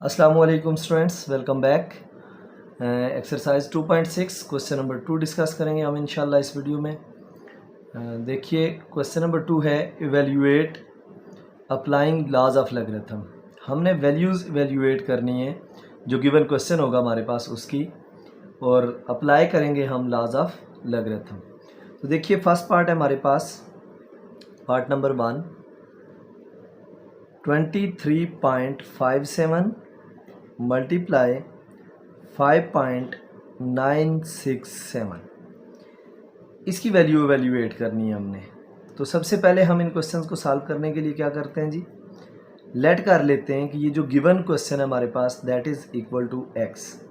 अस्सलामुअलैकुम students, welcome back. Exercise 2.6 question number 2 discuss करेंगे हम इंशाल्लाह इस वीडियो में। देखिए क्वेश्चन नंबर 2 है evaluate applying laws of logarithm. हमने वैल्यूज़ इवेल्युएट करनी है जो गिवन क्वेश्चन होगा हमारे पास उसकी, और अप्लाई करेंगे हम लॉज ऑफ लॉगरिथम। तो देखिए फर्स्ट पार्ट है हमारे पास, पार्ट नंबर 1, 23.57 मल्टीप्लाई 5.967, इसकी वैल्यू एवेल्यूएट करनी है हमने। तो सबसे पहले हम इन क्वेश्चंस को सॉल्व करने के लिए क्या करते हैं जी, लेट कर लेते हैं कि ये जो गिवन क्वेश्चन है हमारे पास that is equal to X.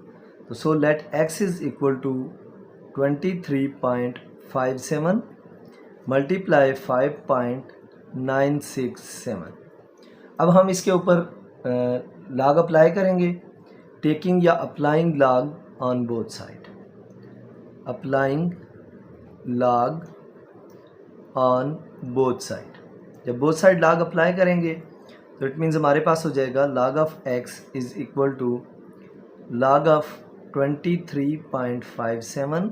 तो so let X is equal to 23.57 multiply 5.967। अब हम इसके ऊपर लॉग अप्लाई करेंगे, टेकिंग या applying log on both side. Applying log on both side, जब बोथ साइड लॉग अप्लाई करेंगे तो इट मीन्स हमारे पास हो जाएगा log of x is equal to log of 23.57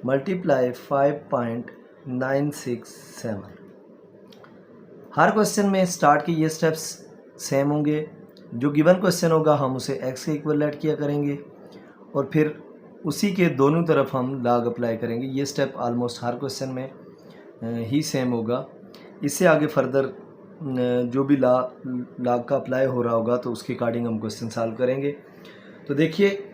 multiply 5.967। हर क्वेश्चन में स्टार्ट के ये स्टेप्स सेम होंगे। जो गिवन क्वेश्चन होगा हम उसे x के इक्वल लेट किया करेंगे और फिर उसी के दोनों तरफ हम लॉग अप्लाई करेंगे। ये स्टेप ऑलमोस्ट हर क्वेश्चन में ही सेम होगा। इससे आगे फर्दर जो भी लॉग का अप्लाई हो रहा होगा तो उसके अकॉर्डिंग हम क्वेश्चन सॉल्व करेंगे। तो देखिए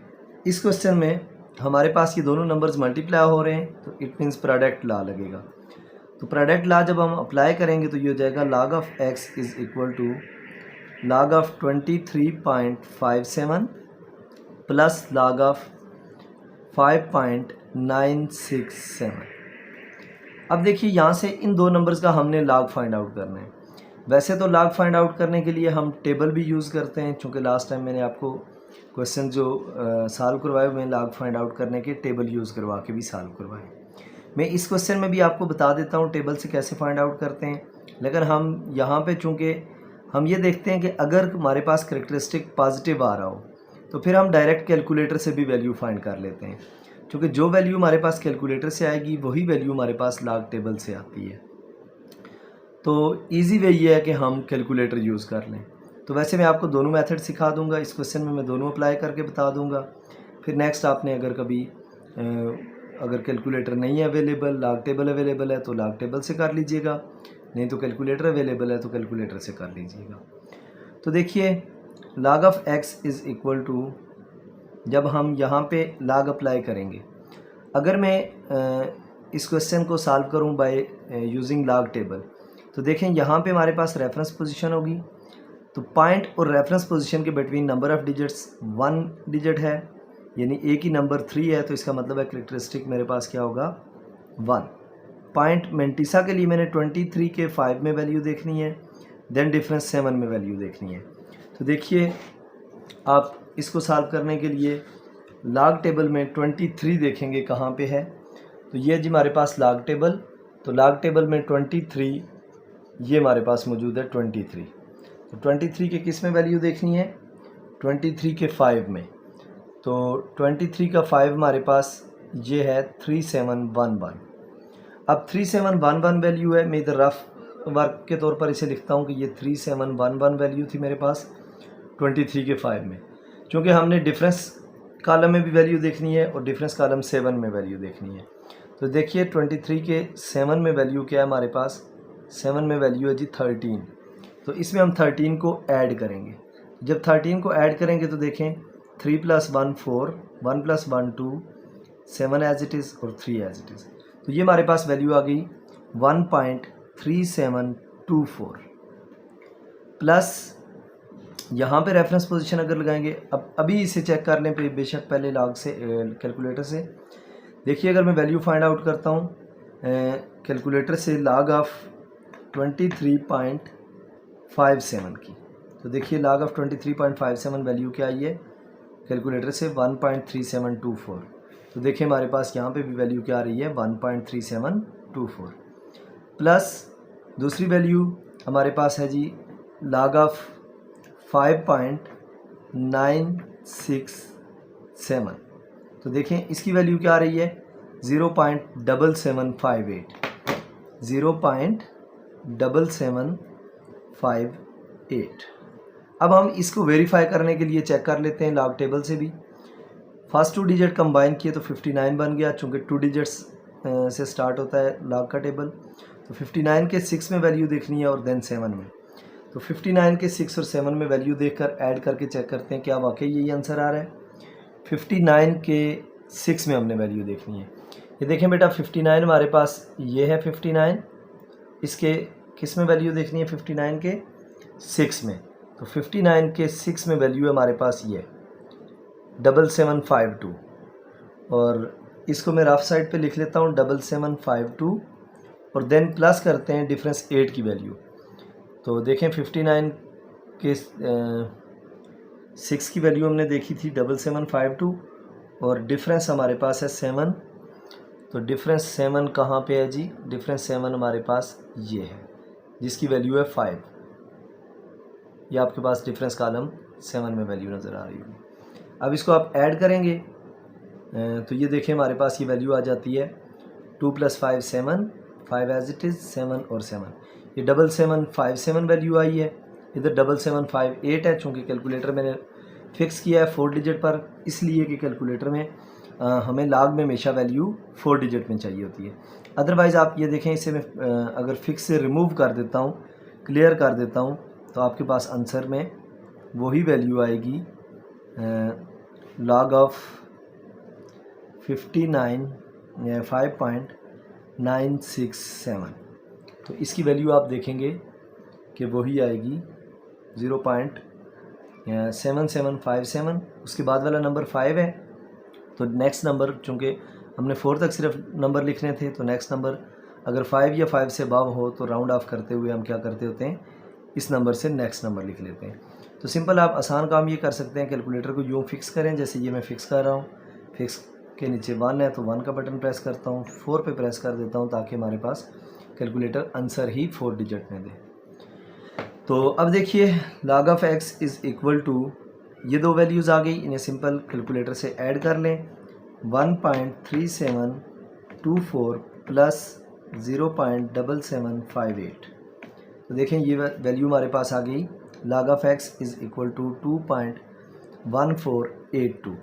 इस क्वेश्चन में हमारे पास ये दोनों नंबर्स मल्टीप्लाई हो रहे हैं तो इट मीन्स प्रोडक्ट लॉ लगेगा। तो प्रोडक्ट लॉ जब हम अप्लाई करेंगे तो ये हो जाएगा log of x is equal to log of 23.57 plus log of 5.967। अब देखिए यहाँ से इन दो नंबर्स का हमने log फाइंड आउट करना है। वैसे तो log फाइंड आउट करने के लिए हम टेबल भी यूज़ करते हैं, क्योंकि लास्ट टाइम मैंने आपको क्वेश्चन जो सॉल्व करवाए मैं log फाइंड आउट करने के टेबल यूज़ करवा के भी सॉल्व करवाए। मैं इस क्वेश्चन में भी आपको बता देता हूँ टेबल से कैसे फाइंड आउट करते हैं, लेकिन हम यहाँ पे चूँकि हम ये देखते हैं कि अगर हमारे पास करेक्टरिस्टिक पॉजिटिव आ रहा हो तो फिर हम डायरेक्ट कैलकुलेटर से भी वैल्यू फाइंड कर लेते हैं, क्योंकि जो वैल्यू हमारे पास कैलकुलेटर से आएगी वही वैल्यू हमारे पास लॉग टेबल से आती है। तो इजी वे ये है कि हम कैलकुलेटर यूज़ कर लें। तो वैसे मैं आपको दोनों मेथड सिखा दूंगा, इस क्वेश्चन में मैं दोनों अप्लाई करके बता दूंगा। फिर नेक्स्ट आपने अगर कभी अगर कैलकुलेटर नहीं है अवेलेबल, लॉग टेबल अवेलेबल है तो लॉग टेबल से कर लीजिएगा, नहीं तो कैलकुलेटर अवेलेबल है तो कैलकुलेटर से कर लीजिएगा। तो देखिए log of x is equal to, जब हम यहाँ पे log अप्लाई करेंगे, अगर मैं इस क्वेश्चन को सॉल्व करूँ बाय यूजिंग log टेबल, तो देखें यहाँ पे हमारे पास रेफरेंस पोजीशन होगी। तो पॉइंट और रेफरेंस पोजीशन के between number of digits 1 digit है, यानी एक ही नंबर 3 है, तो इसका मतलब है करेक्टरिस्टिक मेरे पास क्या होगा 1। पॉइंट मेंटिसा के लिए मैंने 23 के 5 में वैल्यू देखनी है, देन डिफरेंस 7 में वैल्यू देखनी है। तो देखिए आप इसको सॉल्व करने के लिए लॉग टेबल में 23 देखेंगे कहाँ पे है, तो ये जी हमारे पास लॉग टेबल। तो लॉग टेबल में 23 ये हमारे पास मौजूद है 23। तो 23 के किस में वैल्यू देखनी है, 23 के 5 में। तो 23 का 5 हमारे पास ये है 3711। अब 3711 वैल्यू है, मैं इधर रफ वर्क के तौर पर इसे लिखता हूँ कि ये 3711 वैल्यू थी मेरे पास 23 के 5 में, क्योंकि हमने डिफरेंस कॉलम में भी वैल्यू देखनी है और डिफरेंस कॉलम 7 में वैल्यू देखनी है। तो देखिए 23 के 7 में वैल्यू क्या है हमारे पास, 7 में वैल्यू है जी 13। तो इसमें हम 13 को ऐड करेंगे। जब 13 को ऐड करेंगे तो देखें 3 + 1 4, 1 + 1 2, 7 एज इट इज़ और 3 एज इट इज़। तो ये हमारे पास वैल्यू आ गई 1.3724 प्लस यहाँ पे रेफरेंस पोजीशन अगर लगाएंगे, अब अभी इसे चेक कर लें बेशक पहले लॉग से कैलकुलेटर से। देखिए अगर मैं वैल्यू फाइंड आउट करता हूँ कैलकुलेटर से लॉग ऑफ 23.57 की, तो देखिए लॉग ऑफ 23.57 वैल्यू क्या आई है कैलकुलेटर से 1.3724। तो देखिए हमारे पास यहाँ पे भी वैल्यू क्या आ रही है 1.3724 प्लस दूसरी वैल्यू हमारे पास है जी log ऑफ 5.967। 967। तो देखें इसकी वैल्यू क्या आ रही है 0.7758, 0.7758। अब हम इसको वेरीफाई करने के लिए चेक कर लेते हैं लॉग टेबल से भी। फर्स्ट 2 डिजिट कंबाइन किए तो 59 बन गया, चूँकि 2 डिजिट्स से स्टार्ट होता है लॉग का टेबल। तो 59 के 6 में वैल्यू देखनी है और देन 7 में। तो 59 के 6 और 7 में वैल्यू देखकर ऐड करके चेक करते हैं क्या वाकई यही आंसर आ रहा है। 59 के 6 में हमने वैल्यू देखनी है। ये देखें बेटा 59 हमारे पास ये है 59, इसके किस में वैल्यू देखनी है 59 के 6 में। तो 59 के 6 में वैल्यू है हमारे पास ये 7752, और इसको मैं रफ साइड पे लिख लेता हूँ 7752, और देन प्लस करते हैं डिफरेंस 8 की वैल्यू। तो देखें 59 के 6 की वैल्यू हमने देखी थी 7752, और डिफरेंस हमारे पास है 7। तो डिफरेंस 7 कहाँ पे है जी, डिफरेंस 7 हमारे पास ये है जिसकी वैल्यू है 5। ये आपके पास डिफरेंस कॉलम 7 में वैल्यू नज़र आ रही होगी। अब इसको आप ऐड करेंगे तो ये देखें हमारे पास ये वैल्यू आ जाती है 2 + 5 7, 5 एज इट इज़ 7 और 7, ये 7757 वैल्यू आई है। इधर 7758 है, चूँकि कैलकुलेटर मैंने फिक्स किया है 4 डिजिट पर, इसलिए कि कैलकुलेटर में हमें लॉग में हमेशा वैल्यू 4 डिजिट में चाहिए होती है। अदरवाइज़ आप ये देखें इसे मैं अगर फिक्स से रिमूव कर देता हूँ, क्लियर कर देता हूँ, तो आपके पास आंसर में वही वैल्यू आएगी लॉग ऑफ 5.967। तो इसकी वैल्यू आप देखेंगे कि वही आएगी 0.7757। उसके बाद वाला नंबर 5 है, तो नेक्स्ट नंबर चूँकि हमने 4 तक सिर्फ नंबर लिखने थे, तो नेक्स्ट नंबर अगर 5 या 5 से अबव हो तो राउंड ऑफ करते हुए हम क्या करते होते हैं, इस नंबर से नेक्स्ट नंबर लिख लेते हैं। तो सिंपल आप आसान काम ये कर सकते हैं, कैलकुलेटर को यूँ फिक्स करें जैसे ये मैं फ़िक्स कर रहा हूँ। फिक्स के नीचे 1 है तो 1 का बटन प्रेस करता हूँ, 4 पे प्रेस कर देता हूँ ताकि हमारे पास कैलकुलेटर आंसर ही 4 डिजिट में दे। तो अब देखिए log of x is equal to, ये दो वैल्यूज़ आ गई, इन्हें सिंपल कैलकुलेटर से ऐड कर लें 1.3724 प्लस 0.7758। तो देखें ये वैल्यू हमारे पास आ गई log of x is equal to 2.1482।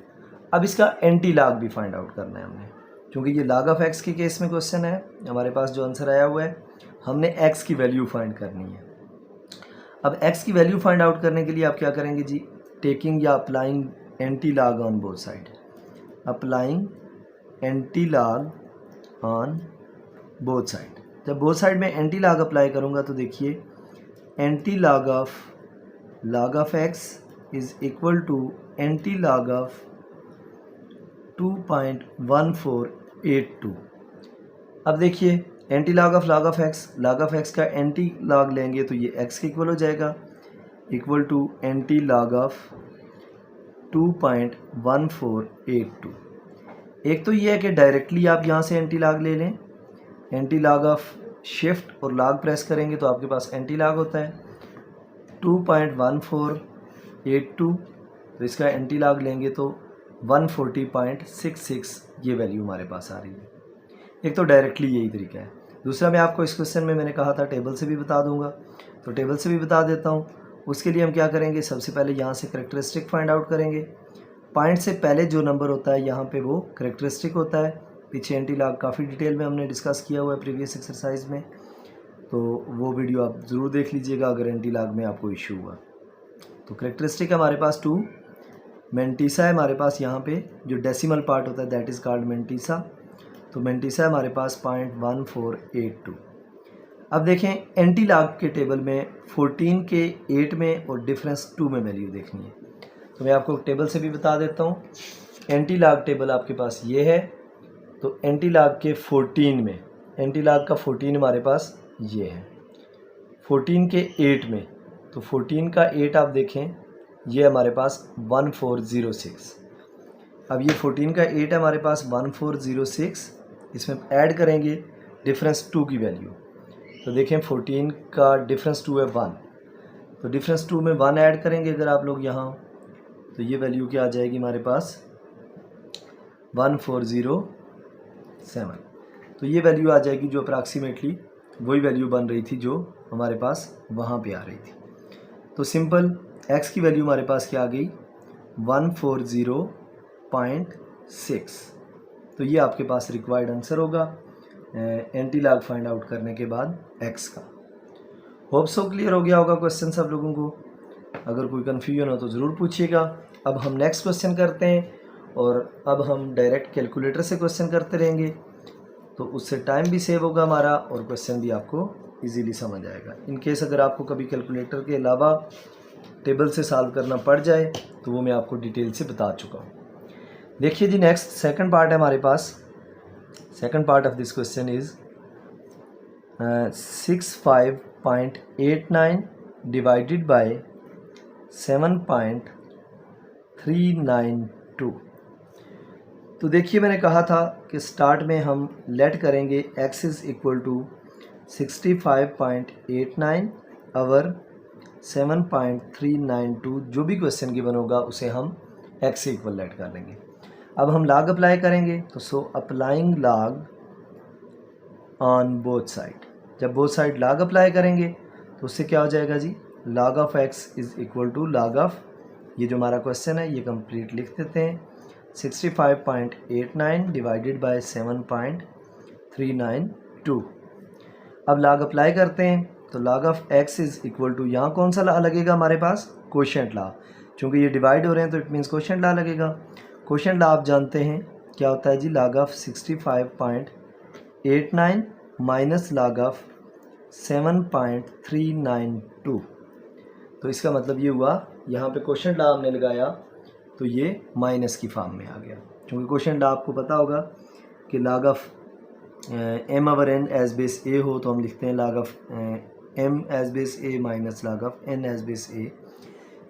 अब इसका एंटी लॉग भी फाइंड आउट करना है हमने, क्योंकि ये log ऑफ x के केस में क्वेश्चन है। हमारे पास जो आंसर आया हुआ है, हमने x की वैल्यू फाइंड करनी है। अब x की वैल्यू फाइंड आउट करने के लिए आप क्या करेंगे जी, टेकिंग या applying anti log on both side, applying anti log on both side. जब बोथ साइड में एंटी लॉग अप्लाई करूँगा तो देखिए anti log of x is equal to anti log of 2.1482। अब देखिए एंटी लॉग ऑफ x का anti log लेंगे तो ये x के इक्वल हो जाएगा, equal to anti log of 2.1482। एक तो ये है कि डायरेक्टली आप यहाँ से एंटी लॉग ले लें, एंटी लॉग ऑफ शिफ्ट और लॉग प्रेस करेंगे तो आपके पास एंटी लॉग होता है 2.1482। तो इसका एंटी लॉग लेंगे तो 140.66 ये वैल्यू हमारे पास आ रही है। एक तो डायरेक्टली यही तरीका है। दूसरा मैं आपको इस क्वेश्चन में मैंने कहा था टेबल से भी बता दूंगा, तो टेबल से भी बता देता हूँ। उसके लिए हम क्या करेंगे, सबसे पहले यहाँ से करेक्टरिस्टिक फाइंड आउट करेंगे। पॉइंट से पहले जो नंबर होता है यहाँ पे वो करेक्टरिस्टिक होता है। पीछे एंटी लॉग काफ़ी डिटेल में हमने डिस्कस किया हुआ है प्रीवियस एक्सरसाइज में, तो वो वीडियो आप ज़रूर देख लीजिएगा अगर एंटी लॉग में आपको इशू हुआ। तो करेक्टरिस्टिक हमारे पास 2, मेंटिसा है हमारे पास यहाँ पे, जो डेसिमल पार्ट होता है दैट इज़ कॉल्ड मेंटिसा। तो मेंटिसा है हमारे पास 0.1482। अब देखें एंटी लॉग के टेबल में 14 के 8 में और डिफरेंस 2 में वैल्यू देखनी है। तो मैं आपको टेबल से भी बता देता हूँ। एंटी लॉग टेबल आपके पास ये है, तो एंटी लॉग के 14 में, एंटी लॉग का 14 हमारे पास ये है, 14 के 8 में, तो 14 का 8 आप देखें ये हमारे पास 1406। अब ये 14 का 8 है हमारे पास 1406, इसमें ऐड करेंगे डिफरेंस 2 की वैल्यू। तो देखें 14 का डिफरेंस 2 है 1, तो डिफरेंस 2 में 1 ऐड करेंगे अगर आप लोग यहाँ, तो ये वैल्यू क्या आ जाएगी हमारे पास 1407। तो ये वैल्यू आ जाएगी जो अप्रॉक्सीमेटली वही वैल्यू बन रही थी जो हमारे पास वहाँ पे आ रही थी। तो सिंपल x की वैल्यू हमारे पास क्या आ गई 140.6। तो ये आपके पास रिक्वायर्ड आंसर होगा एंटी लॉग फाइंड आउट करने के बाद x का। होप सो क्लियर हो गया होगा क्वेश्चन सब लोगों को। अगर कोई कन्फ्यूजन हो तो ज़रूर पूछिएगा। अब हम नेक्स्ट क्वेश्चन करते हैं और अब हम डायरेक्ट कैलकुलेटर से क्वेश्चन करते रहेंगे, तो उससे टाइम भी सेव होगा हमारा और क्वेश्चन भी आपको इजीली समझ आएगा। इन केस अगर आपको कभी कैलकुलेटर के अलावा टेबल से सॉल्व करना पड़ जाए तो वो मैं आपको डिटेल से बता चुका हूँ। देखिए जी, नेक्स्ट सेकंड पार्ट है हमारे पास। Second part of this question is 65.89 divided by 7.392। तो देखिए मैंने कहा था कि स्टार्ट में हम लेट करेंगे x इज़ इक्वल टू 65.89 और 7.392। जो भी क्वेश्चन गिवन होगा उसे हम x से इक्वल लेट कर लेंगे। अब हम लॉग अप्लाई करेंगे, तो so applying log on both side. जब बोथ साइड लॉग अप्लाई करेंगे तो उससे क्या हो जाएगा जी, log of x is equal to log of, ये जो हमारा क्वेश्चन है ये कंप्लीट लिख देते हैं, 65.89 डिवाइडेड बाय 7.392। अब log अप्लाई करते हैं, तो log of x is equal to, यहाँ कौन सा लॉ लगेगा हमारे पास, कोशेंट लॉ। चूँकि ये डिवाइड हो रहे हैं तो इट मीन्स कोशेंट लॉ लगेगा। कोशेंट लॉ आप जानते हैं क्या होता है जी, log of 65.89 minus log of 7.392। तो इसका मतलब ये हुआ, यहाँ पे कोशेंट लॉ हमने लगाया तो ये माइनस की फॉर्म में आ गया। क्योंकि कोशेंट लॉ आपको पता होगा कि log of m over n as base a हो तो हम लिखते हैं log of m as base a minus log of n as base a,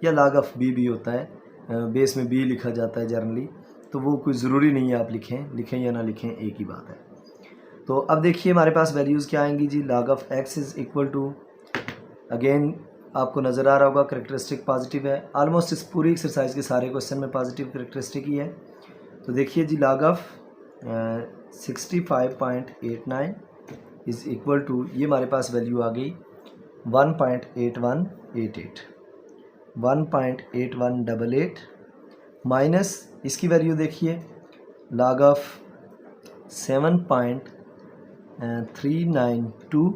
या log ऑफ b भी होता है, बेस में b लिखा जाता है जनरली, तो वो कोई ज़रूरी नहीं है आप लिखें या ना लिखें, एक ही बात है। तो अब देखिए हमारे पास वैल्यूज़ क्या आएंगी जी, log of x is equal to, again आपको नज़र आ रहा होगा करेक्टरिस्टिक पॉजिटिव है। ऑलमोस्ट इस पूरी एक्सरसाइज के सारे क्वेश्चन में पॉजिटिव करेक्टरिस्टिक ही है। तो देखिए जी, log of 65.89 is equal to, ये हमारे पास वैल्यू आ गई 1.8188 माइनस इसकी वैल्यू देखिए log ऑफ 7.392,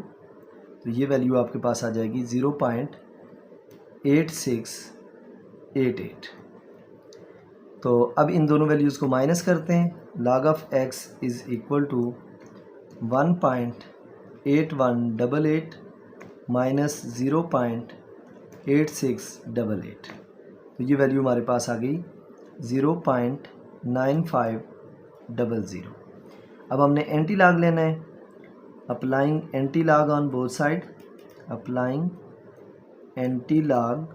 तो ये वैल्यू आपके पास आ जाएगी 0.8688। तो अब इन दोनों वैल्यूज़ को माइनस करते हैं, log of x is equal to 1.8188 minus 0.8688। तो ये वैल्यू हमारे पास आ गई 0.9500। अब हमने एंटी लॉग लेना है, applying anti log on both side, applying anti log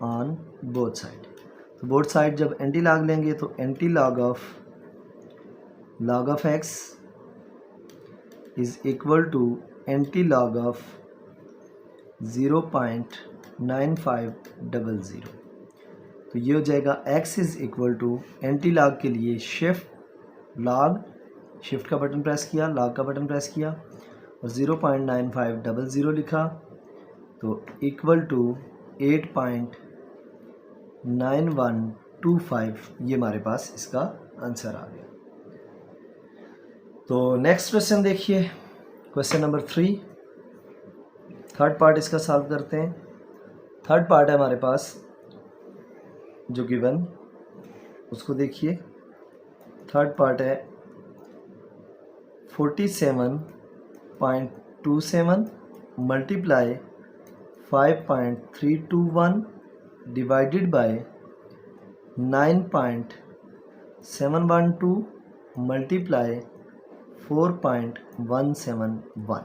on both side. तो बोथ साइड जब एंटी लॉग लेंगे तो anti log of x is equal to anti log of 0.9500। तो ये हो जाएगा x is equal to, anti log के लिए शिफ्ट लॉग, शिफ्ट का बटन प्रेस किया, लॉग का बटन प्रेस किया और 0.9500 लिखा, तो इक्वल टू 8.9125। ये हमारे पास इसका आंसर आ गया। तो नेक्स्ट क्वेश्चन देखिए, क्वेश्चन नंबर 3, थर्ड पार्ट इसका सॉल्व करते हैं। थर्ड पार्ट है हमारे पास जो गिवन, उसको देखिए। थर्ड पार्ट है 47.27 मल्टीप्लाई 5.321 डिवाइडेड बाय 9.712 मल्टीप्लाई 4.171।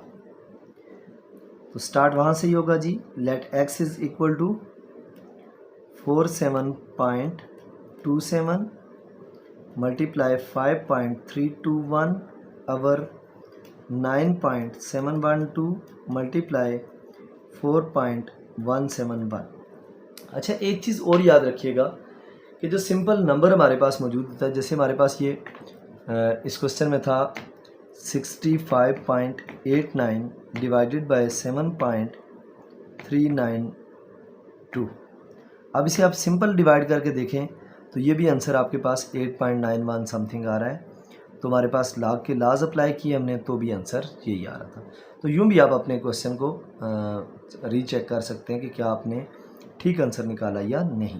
तो स्टार्ट वहाँ से ही होगा जी, let x is equal to 47.27 multiply 5.321 over 9.712 multiply 4.171। अच्छा, एक चीज़ और याद रखिएगा कि जो सिंपल नंबर हमारे पास मौजूद होता है, जैसे हमारे पास ये इस क्वेश्चन में था 65.89 डिवाइडेड बाय 7.392। अब इसे आप सिंपल डिवाइड करके देखें तो ये भी आंसर आपके पास 8.91 समथिंग आ रहा है। तो हमारे पास लाग के लाज अप्लाई किए हमने तो भी आंसर यही आ रहा था। तो यूँ भी आप अपने क्वेश्चन को रीचेक कर सकते हैं कि क्या आपने ठीक आंसर निकाला या नहीं।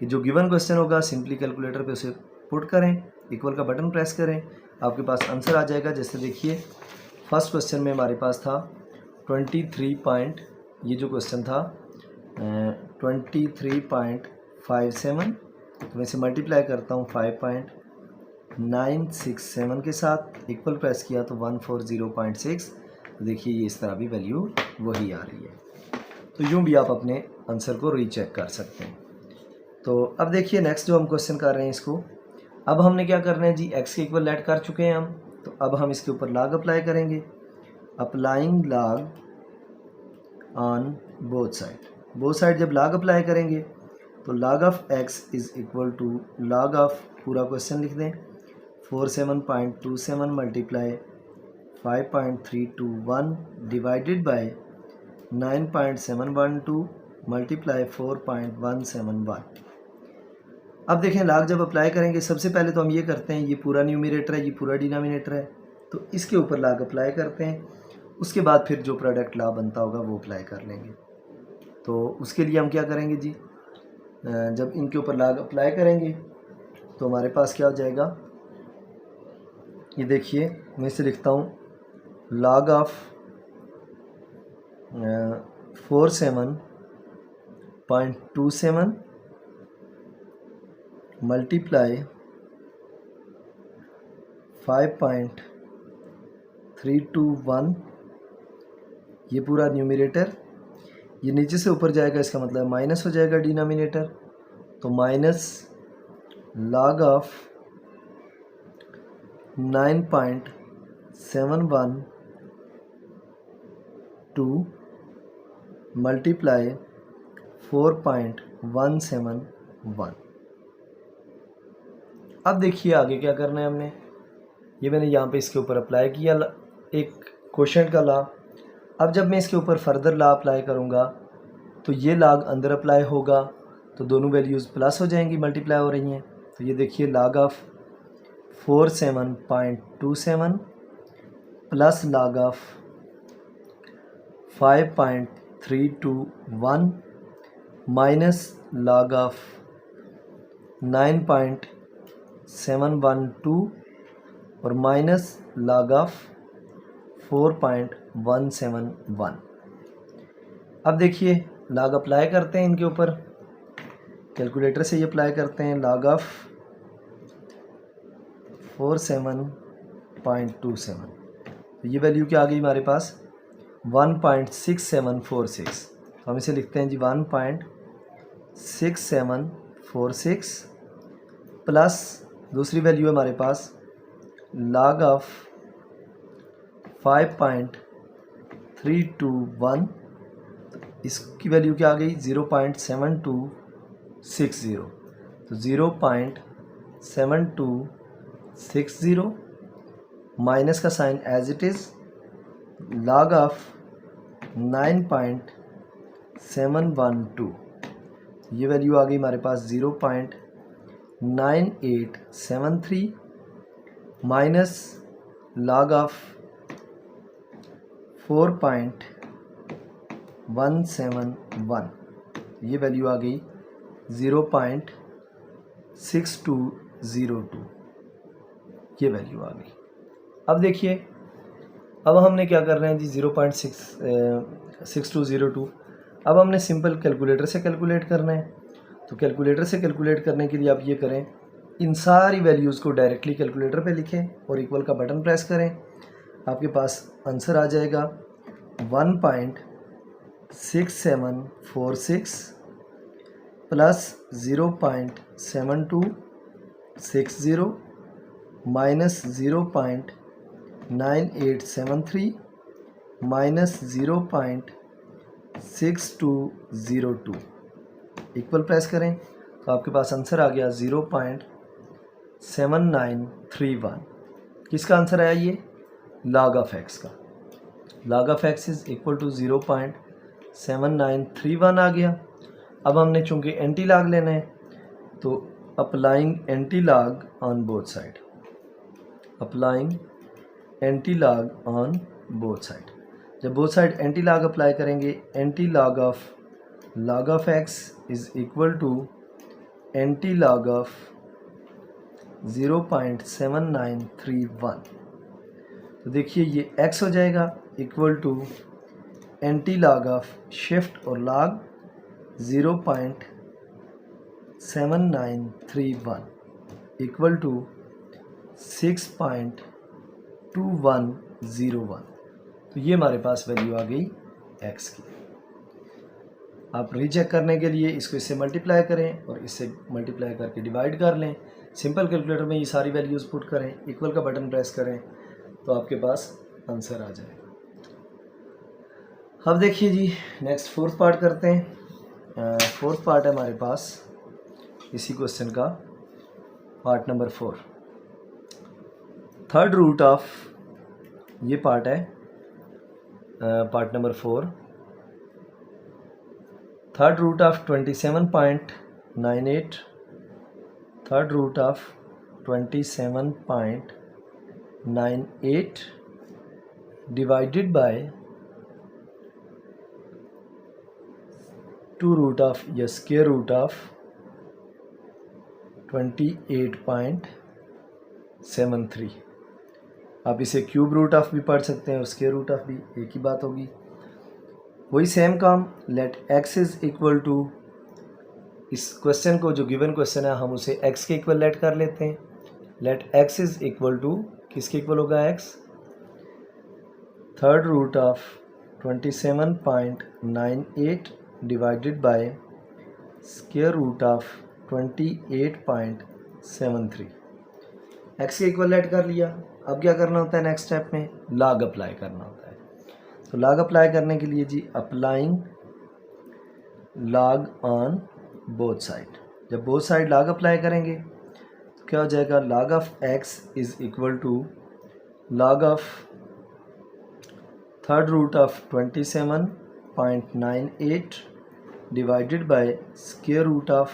कि जो गिवन क्वेश्चन होगा सिंपली कैलकुलेटर पे उसे पुट करें, इक्वल का बटन प्रेस करें, आपके पास आंसर आ जाएगा। जैसे देखिए फर्स्ट क्वेश्चन में हमारे पास था 23 पॉइंट, ये जो क्वेश्चन था 23.57, तो मैं इसे मल्टीप्लाई करता हूँ 5.967 के साथ, इक्वल प्रेस किया तो 140.6। तो देखिए ये इस तरह भी वैल्यू वही आ रही है। तो यूँ भी आप अपने आंसर को रीचेक कर सकते हैं। तो अब देखिए नेक्स्ट जो हम क्वेश्चन कर रहे हैं इसको, अब हमने क्या करना है जी, x के इक्वल लेट कर चुके हैं हम, तो अब हम इसके ऊपर लाग अप्लाई करेंगे। अप्लाइंग लाग ऑन बोथ साइड जब लाग अप्लाई करेंगे तो log of x is equal to log of, पूरा क्वेश्चन लिख दें, 47.27 मल्टीप्लाई 5.321 डिवाइडेड बाय 9.712 मल्टीप्लाई 4.171। अब देखें लाग जब अप्लाई करेंगे सबसे पहले तो हम ये करते हैं, ये पूरा न्यूमरेटर है, ये पूरा डिनोमिनेटर है, तो इसके ऊपर लाग अप्लाई करते हैं। उसके बाद फिर जो प्रोडक्ट लॉ बनता होगा वो अप्लाई कर लेंगे। तो उसके लिए हम क्या करेंगे जी, जब इनके ऊपर लाग अप्लाई करेंगे तो हमारे पास क्या हो जाएगा, ये देखिए मैं इसे लिखता हूँ, लॉग ऑफ 47.27 मल्टीप्लाई 5.321, ये पूरा न्यूमरेटर, ये नीचे से ऊपर जाएगा, इसका मतलब माइनस हो जाएगा डिनोमिनेटर, तो माइनस लॉग ऑफ 9.712 मल्टीप्लाई 4.171। अब देखिए आगे क्या करना है हमने, ये मैंने यहाँ पे इसके ऊपर अप्लाई किया एक क्वोशंट का लॉ। अब जब मैं इसके ऊपर फर्दर लॉ अप्लाई करूँगा तो ये लॉग अंदर अप्लाई होगा, तो दोनों वैल्यूज़ प्लस हो जाएंगी, मल्टीप्लाई हो रही हैं। तो ये देखिए log of 47.27 plus log of 5.321 minus log of 9.712 और माइनस लॉग ऑफ 4.171। अब देखिए लॉग अप्लाई करते हैं इनके ऊपर, कैलकुलेटर से ये अप्लाई करते हैं, लॉग ऑफ 47.27, तो ये वैल्यू क्या आ गई हमारे पास 1.6746। तो हम इसे लिखते हैं जी 1.6746 प्लस दूसरी वैल्यू है हमारे पास लॉग ऑफ 5.321, इसकी वैल्यू क्या आ गई 0.7260, तो 0.7260 माइनस का sign as it is, log of 9.712, ये वैल्यू आ गई हमारे पास 0.9873 माइनस लॉग ऑफ 4.171, ये वैल्यू आ गई 0.6202, ये वैल्यू आ गई। अब देखिए अब हमने क्या करना है जी 0.6202, अब हमने सिंपल कैलकुलेटर से कैलकुलेट करना है। तो कैलकुलेटर से कैलकुलेट करने के लिए आप ये करें, इन सारी वैल्यूज़ को डायरेक्टली कैलकुलेटर पे लिखें और इक्वल का बटन प्रेस करें, आपके पास आंसर आ जाएगा 1.6746 plus 0.7260 minus 0.9873 minus 0.6202, equal press करें तो आपके पास आंसर आ गया 0.7931। किसका आंसर आया ये? log ऑफ x का। log of x is equal to 0.7931 आ गया। अब हमने चूंकि एंटी लॉग लेना है तो applying anti log on both side, applying anti log on both side. जब both side anti log apply करेंगे, anti log of x is equal to anti log of 0.7931। तो देखिए ये x हो जाएगा equal to anti log of shift और log 0.7931 equal to 6.2101। तो ये हमारे पास वैल्यू आ गई x की। आप रीचेक करने के लिए इसको इससे मल्टीप्लाई करें और इससे मल्टीप्लाई करके डिवाइड कर लें। सिंपल कैलकुलेटर में ये सारी वैल्यूज़ पुट करें, इक्वल का बटन प्रेस करें तो आपके पास आंसर आ जाएगा। अब देखिए जी, नेक्स्ट फोर्थ पार्ट करते हैं। फोर्थ पार्ट है हमारे पास इसी क्वेश्चन का, part number 4, third root of, ये पार्ट है part number 4, third root of 27.98, third root of 27.98 divided by 2 root of या स्क्वायर रूट ऑफ 28.73। आप इसे क्यूब रूट ऑफ भी पढ़ सकते हैं और स्क्वायर रूट ऑफ भी, एक ही बात होगी। वही सेम काम, let x is equal to, इस क्वेश्चन को जो गिवन क्वेश्चन है हम उसे x के इक्वल लेट कर लेते हैं। Let x is equal to, किसके इक्वल होगा x? Third root of 27.98 divided by square root of 28.73। x के इक्वल लेट कर लिया। अब क्या करना होता है नेक्स्ट स्टेप में? लॉग अप्लाई करना होता है। तो लॉग अप्लाई करने के लिए जी, applying log on both side. जब बोथ साइड लॉग अप्लाई करेंगे तो क्या हो जाएगा? Log of x is equal to log of third root of 27.98 divided by square root of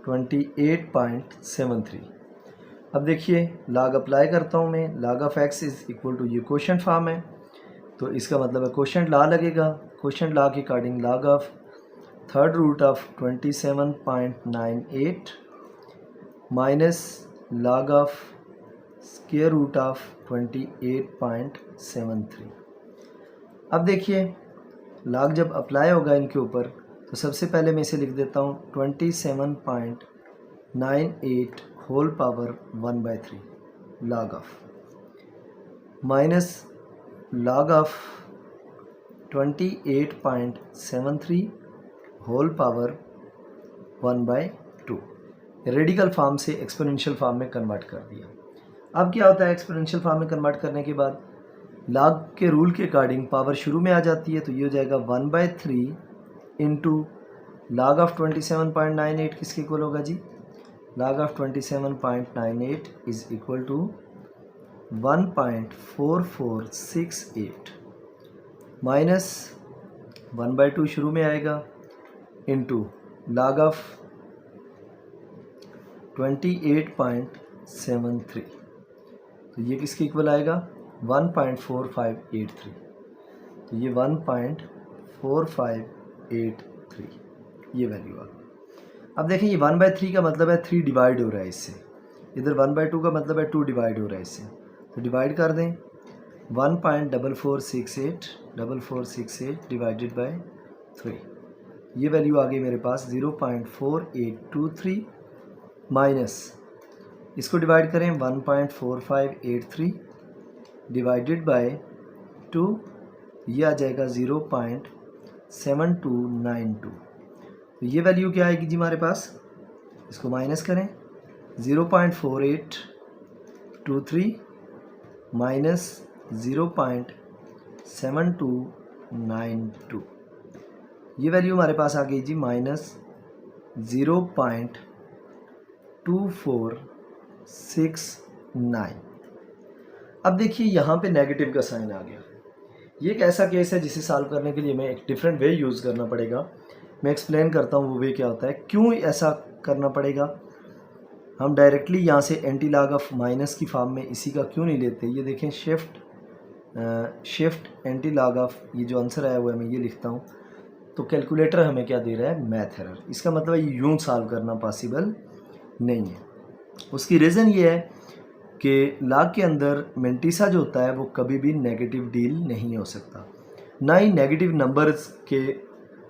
28.73। अब देखिए लॉग अप्लाई करता हूँ मैं, log of x is equal to, ये क्वोशंट फॉर्म है तो इसका मतलब है क्वोशंट लॉ लगेगा। क्वोशंट लॉ के according log of third root of 27.98 minus log of square root of 28.73। अब देखिए लॉग जब अप्लाई होगा इनके ऊपर तो सबसे पहले मैं इसे लिख देता हूँ 27.98 whole power 1/3 log of, minus log of 28.73 whole power 1/2। Radical form से एक्सपोनेंशियल फॉर्म में कन्वर्ट कर दिया। अब क्या होता है एक्सपोनेंशियल फॉर्म में कन्वर्ट करने के बाद? log के रूल के अकॉर्डिंग पावर शुरू में आ जाती है, तो ये हो जाएगा 1/3 इंटू log ऑफ 27.98 किसके इक्वल होगा जी? log of 27.98 is equal to 1.4468 minus 1/2 शुरू में आएगा इंटू log ऑफ 28.73। तो ये किसके इक्वल आएगा? 1.4583। तो ये 1.4583 ये वैल्यू आ गई। अब देखें ये 1/3 का मतलब है 3 डिवाइड हो रहा है इससे, इधर 1/2 का मतलब है 2 डिवाइड हो रहा है इससे, तो डिवाइड कर दें। 1.4468 डिवाइडेड बाय 3, ये वैल्यू आ गई मेरे पास 0.4823 माइनस, इसको डिवाइड करें 1.4583 डिवाइडेड बाय 2, ये आ जाएगा 0.7292। तो ये वैल्यू क्या आएगी जी हमारे पास? इसको माइनस करें 0.4823 माइनस 0.7292, ये वैल्यू हमारे पास आ गई जी माइनस 0.2469। अब देखिए यहाँ पे नेगेटिव का साइन आ गया। ये एक ऐसा केस है जिसे सॉल्व करने के लिए मैं एक डिफरेंट वे यूज़ करना पड़ेगा। मैं एक्सप्लेन करता हूँ वो वे क्या होता है, क्यों ऐसा करना पड़ेगा। हम डायरेक्टली यहाँ से एंटी लॉग ऑफ माइनस की फॉर्म में इसी का क्यों नहीं लेते। ये देखें, शिफ्ट एंटी लॉग ऑफ, ये जो आंसर आया हुआ है मैं ये लिखता हूँ। तो कैलकुलेटर हमें क्या दे रहा है, मैथ एरर। इसका मतलब ये यूँ सॉल्व करना पॉसिबल नहीं है। उसकी रीज़न ये है कि लॉग के अंदर मेंटिसा जो होता है वो कभी भी नेगेटिव डील नहीं हो सकता, ना ही नेगेटिव नंबर्स के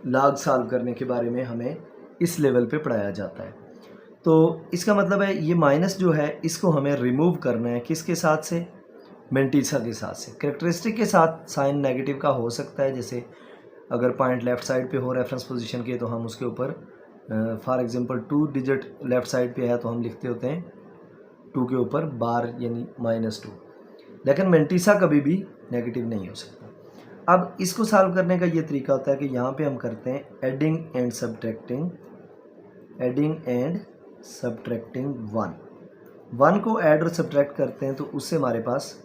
लॉग सॉल्व करने के बारे में हमें इस लेवल पे पढ़ाया जाता है। तो इसका मतलब है ये माइनस जो है इसको हमें रिमूव करना है, किसके साथ से, मेंटिसा के साथ से। कैरेक्टरिस्टिक के साथ साइन नेगेटिव का हो सकता है, जैसे अगर पॉइंट लेफ़्ट साइड पे हो रेफरेंस पोजीशन के तो हम उसके ऊपर for example 2 digit left side पे है तो हम लिखते होते हैं 2 के ऊपर बार यानी -2। लेकिन मेंटिसा कभी भी नेगेटिव नहीं हो सकता। अब इसको सॉल्व करने का ये तरीका होता है कि यहाँ पे हम करते हैं एडिंग एंड सब्ट्रैक्टिंग 1 को ऐड और सब्ट्रैक्ट करते हैं तो उससे हमारे पास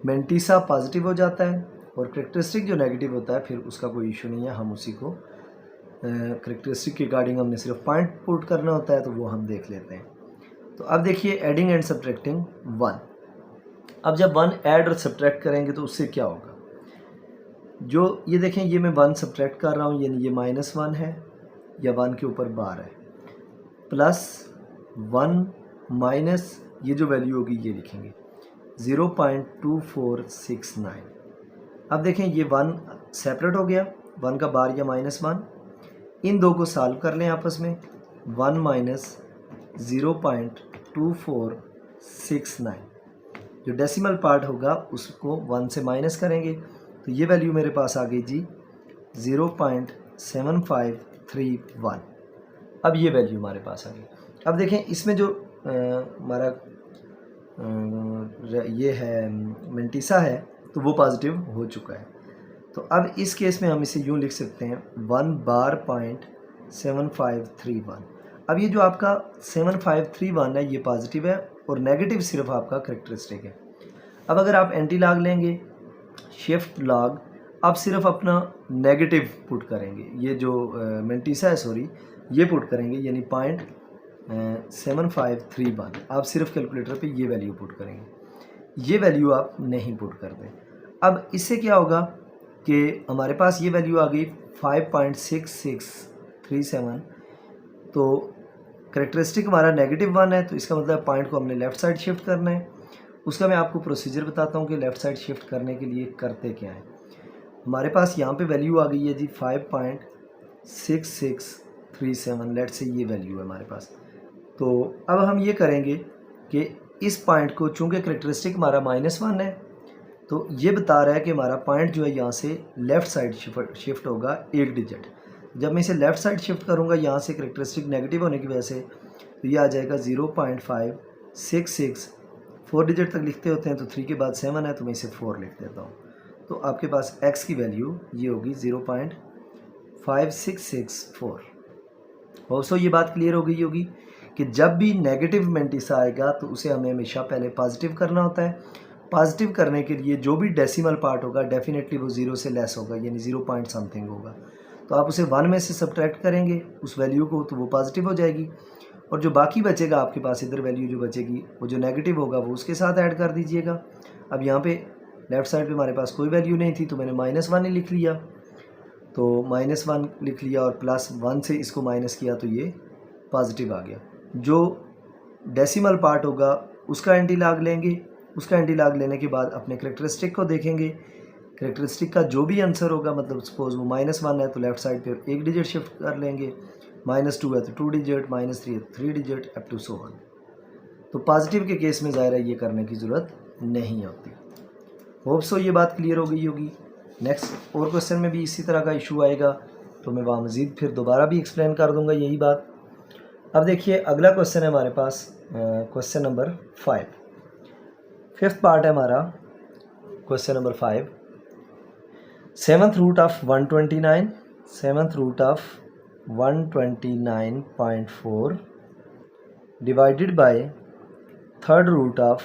मेंटिसा पॉजिटिव हो जाता है और कैरेक्टरिस्टिक जो नेगेटिव होता है फिर उसका कोई इशू नहीं है। हम उसी को कैरेक्टरिस्टिक के अकॉर्डिंग हमने सिर्फ पॉइंट पुट करना होता है तो वो हम देख लेते हैं। तो अब देखिए एडिंग एंड सब्ट्रैक्टिंग 1। अब जब 1 ऐड और सब्ट्रैक्ट करेंगे तो उससे क्या होगा, जो ये देखें ये मैं 1 सब्ट्रैक्ट कर रहा हूँ यानी ये -1 है या 1 के ऊपर बार है, प्लस 1 माइनस ये जो वैल्यू होगी ये लिखेंगे 0.2469। अब देखें ये 1 सेपरेट हो गया, 1 का बार या -1, इन दो को सॉल्व कर लें आपस में। 1 माइनस 0.2469 जो डेसिमल पार्ट होगा उसको 1 से माइनस करेंगे तो ये वैल्यू मेरे पास आ गई जी 0.7531। अब ये वैल्यू हमारे पास आ गई। अब देखें इसमें जो हमारा ये है मेंटिसा है तो वो पॉजिटिव हो चुका है। तो अब इस केस में हम इसे यूँ लिख सकते हैं 1 बार पॉइंट 7531। अब ये जो आपका 7531 है ये पॉजिटिव है और नेगेटिव सिर्फ आपका कैरेक्टरिस्टिक है। अब अगर आप एंटी लॉग लेंगे, शिफ्ट लॉग, आप सिर्फ अपना नेगेटिव पुट करेंगे, ये जो मेंटिसा है सॉरी ये पुट करेंगे यानी 0.7531। आप सिर्फ कैलकुलेटर पे ये वैल्यू पुट करेंगे, ये वैल्यू आप नहीं पुट करते। अब इससे क्या होगा कि हमारे पास ये वैल्यू आ गई 5.6637। तो कैरेक्टरिस्टिक हमारा -1 है तो इसका मतलब पॉइंट को हमने लेफ़्ट साइड शिफ्ट करना है। उसका मैं आपको प्रोसीजर बताता हूँ कि लेफ़्ट साइड शिफ्ट करने के लिए करते क्या है। हमारे पास यहाँ पे वैल्यू आ गई है जी 5.6637, लेट से ये वैल्यू है हमारे पास। तो अब हम ये करेंगे कि इस पॉइंट को, चूँकि कैरेक्टरिस्टिक हमारा -1 है तो ये बता रहा है कि हमारा पॉइंट जो है यहाँ से लेफ़्ट साइड शिफ्ट होगा 1 डिजिट। जब मैं इसे लेफ़्ट साइड शिफ्ट करूँगा यहाँ से कैरेक्टरिस्टिक नेगेटिव होने की वजह से तो ये आ जाएगा 0.566। 4 डिजिट तक लिखते होते हैं तो 3 के बाद 7 है तो मैं इसे 4 लिख देता हूँ। तो आपके पास x की वैल्यू ये होगी 0.5664। ऑल्सो ये बात क्लियर हो गई होगी कि जब भी नेगेटिव मेंटिसा आएगा तो उसे हमें हमेशा पहले पॉजिटिव करना होता है। पॉजिटिव करने के लिए जो भी डेसिमल पार्ट होगा डेफिनेटली वो 0 से लेस होगा यानी 0 पॉइंट समथिंग होगा। तो आप उसे 1 में से सब्ट्रैक्ट करेंगे उस वैल्यू को तो वो पॉजिटिव हो जाएगी और जो बाकी बचेगा आपके पास इधर वैल्यू जो बचेगी वो जो नेगेटिव होगा वो उसके साथ ऐड कर दीजिएगा। अब यहाँ पे लेफ़्ट साइड पे हमारे पास कोई वैल्यू नहीं थी तो मैंने -1 ही लिख लिया, तो -1 लिख लिया और +1 से इसको माइनस किया तो ये पॉजिटिव आ गया। जो डेसिमल पार्ट होगा उसका एंटी लॉग लेंगे, उसका एंटी लॉग लेने के बाद अपने कैरेक्टरिस्टिक को देखेंगे। कैरेक्टरिस्टिक का जो भी आंसर होगा, मतलब सपोज वो -1 है तो लेफ़्ट साइड पे 1 डिजिट शिफ्ट कर लेंगे, -2 है तो 2 डिजिट, -3 है तो 3 digit, up to so on. तो पॉजिटिव के केस में ज़ाहिर है ये करने की ज़रूरत नहीं होती। होप सो ये बात क्लियर हो गई होगी। नेक्स्ट और क्वेश्चन में भी इसी तरह का इशू आएगा तो मैं वहाँ मज़ीद फिर दोबारा भी एक्सप्लेन कर दूँगा यही बात। अब देखिए अगला क्वेश्चन है हमारे पास क्वेश्चन नंबर 5। फिफ्थ पार्ट है हमारा question number 5। 7th root of 129, 7th root of 129.4 divided by third root of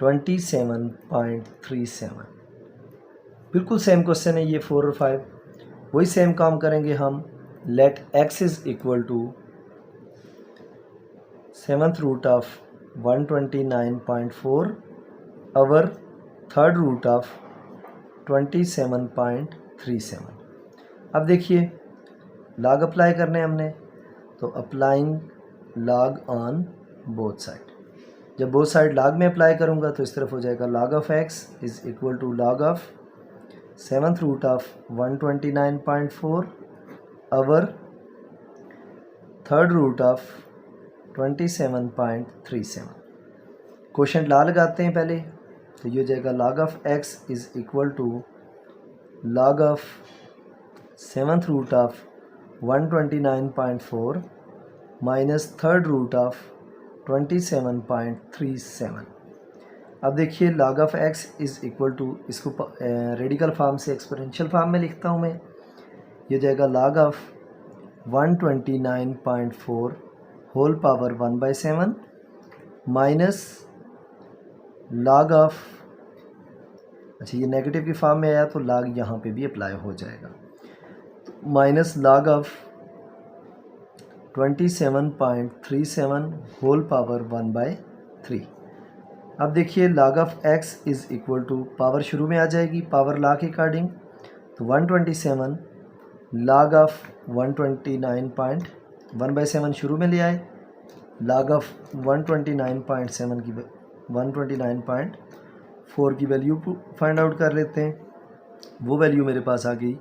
27.37। बिल्कुल सेम क्वेश्चन है ये 4 और 5। वही सेम काम करेंगे हम। Let x is equal to 7th root of 129.4 over third root of 27.37। अब देखिए लॉग अप्लाई करने हमने, तो applying log on both side. जब बोथ साइड लॉग में अप्लाई करूँगा तो इस तरफ हो जाएगा log of x is equal to log of 7th root of 129.4 over third root of 27.37। Question ला लगाते हैं पहले, तो ये हो जाएगा log of x is equal to log of 7th root of 129.4 minus third root of 27.37। अब देखिए log of x is equal to, इसको रेडिकल फार्म से एक्सपोनेंशियल फार्म में लिखता हूँ मैं। ये जाएगा log of 129.4 whole power 1/7 minus log of, अच्छा ये नेगेटिव की फॉर्म में आया तो log यहाँ पे भी अप्लाई हो जाएगा, तो minus log of 27.37 whole power 1/3। अब देखिए log of x is equal to, power शुरू में आ जाएगी पावर लॉ के अकॉर्डिंग, तो 127 log ऑफ 129.1/7 शुरू में ले आए, log ऑफ 129.7 की 129.4 की वैल्यू फाइंड आउट कर लेते हैं। वो वैल्यू मेरे पास आ गई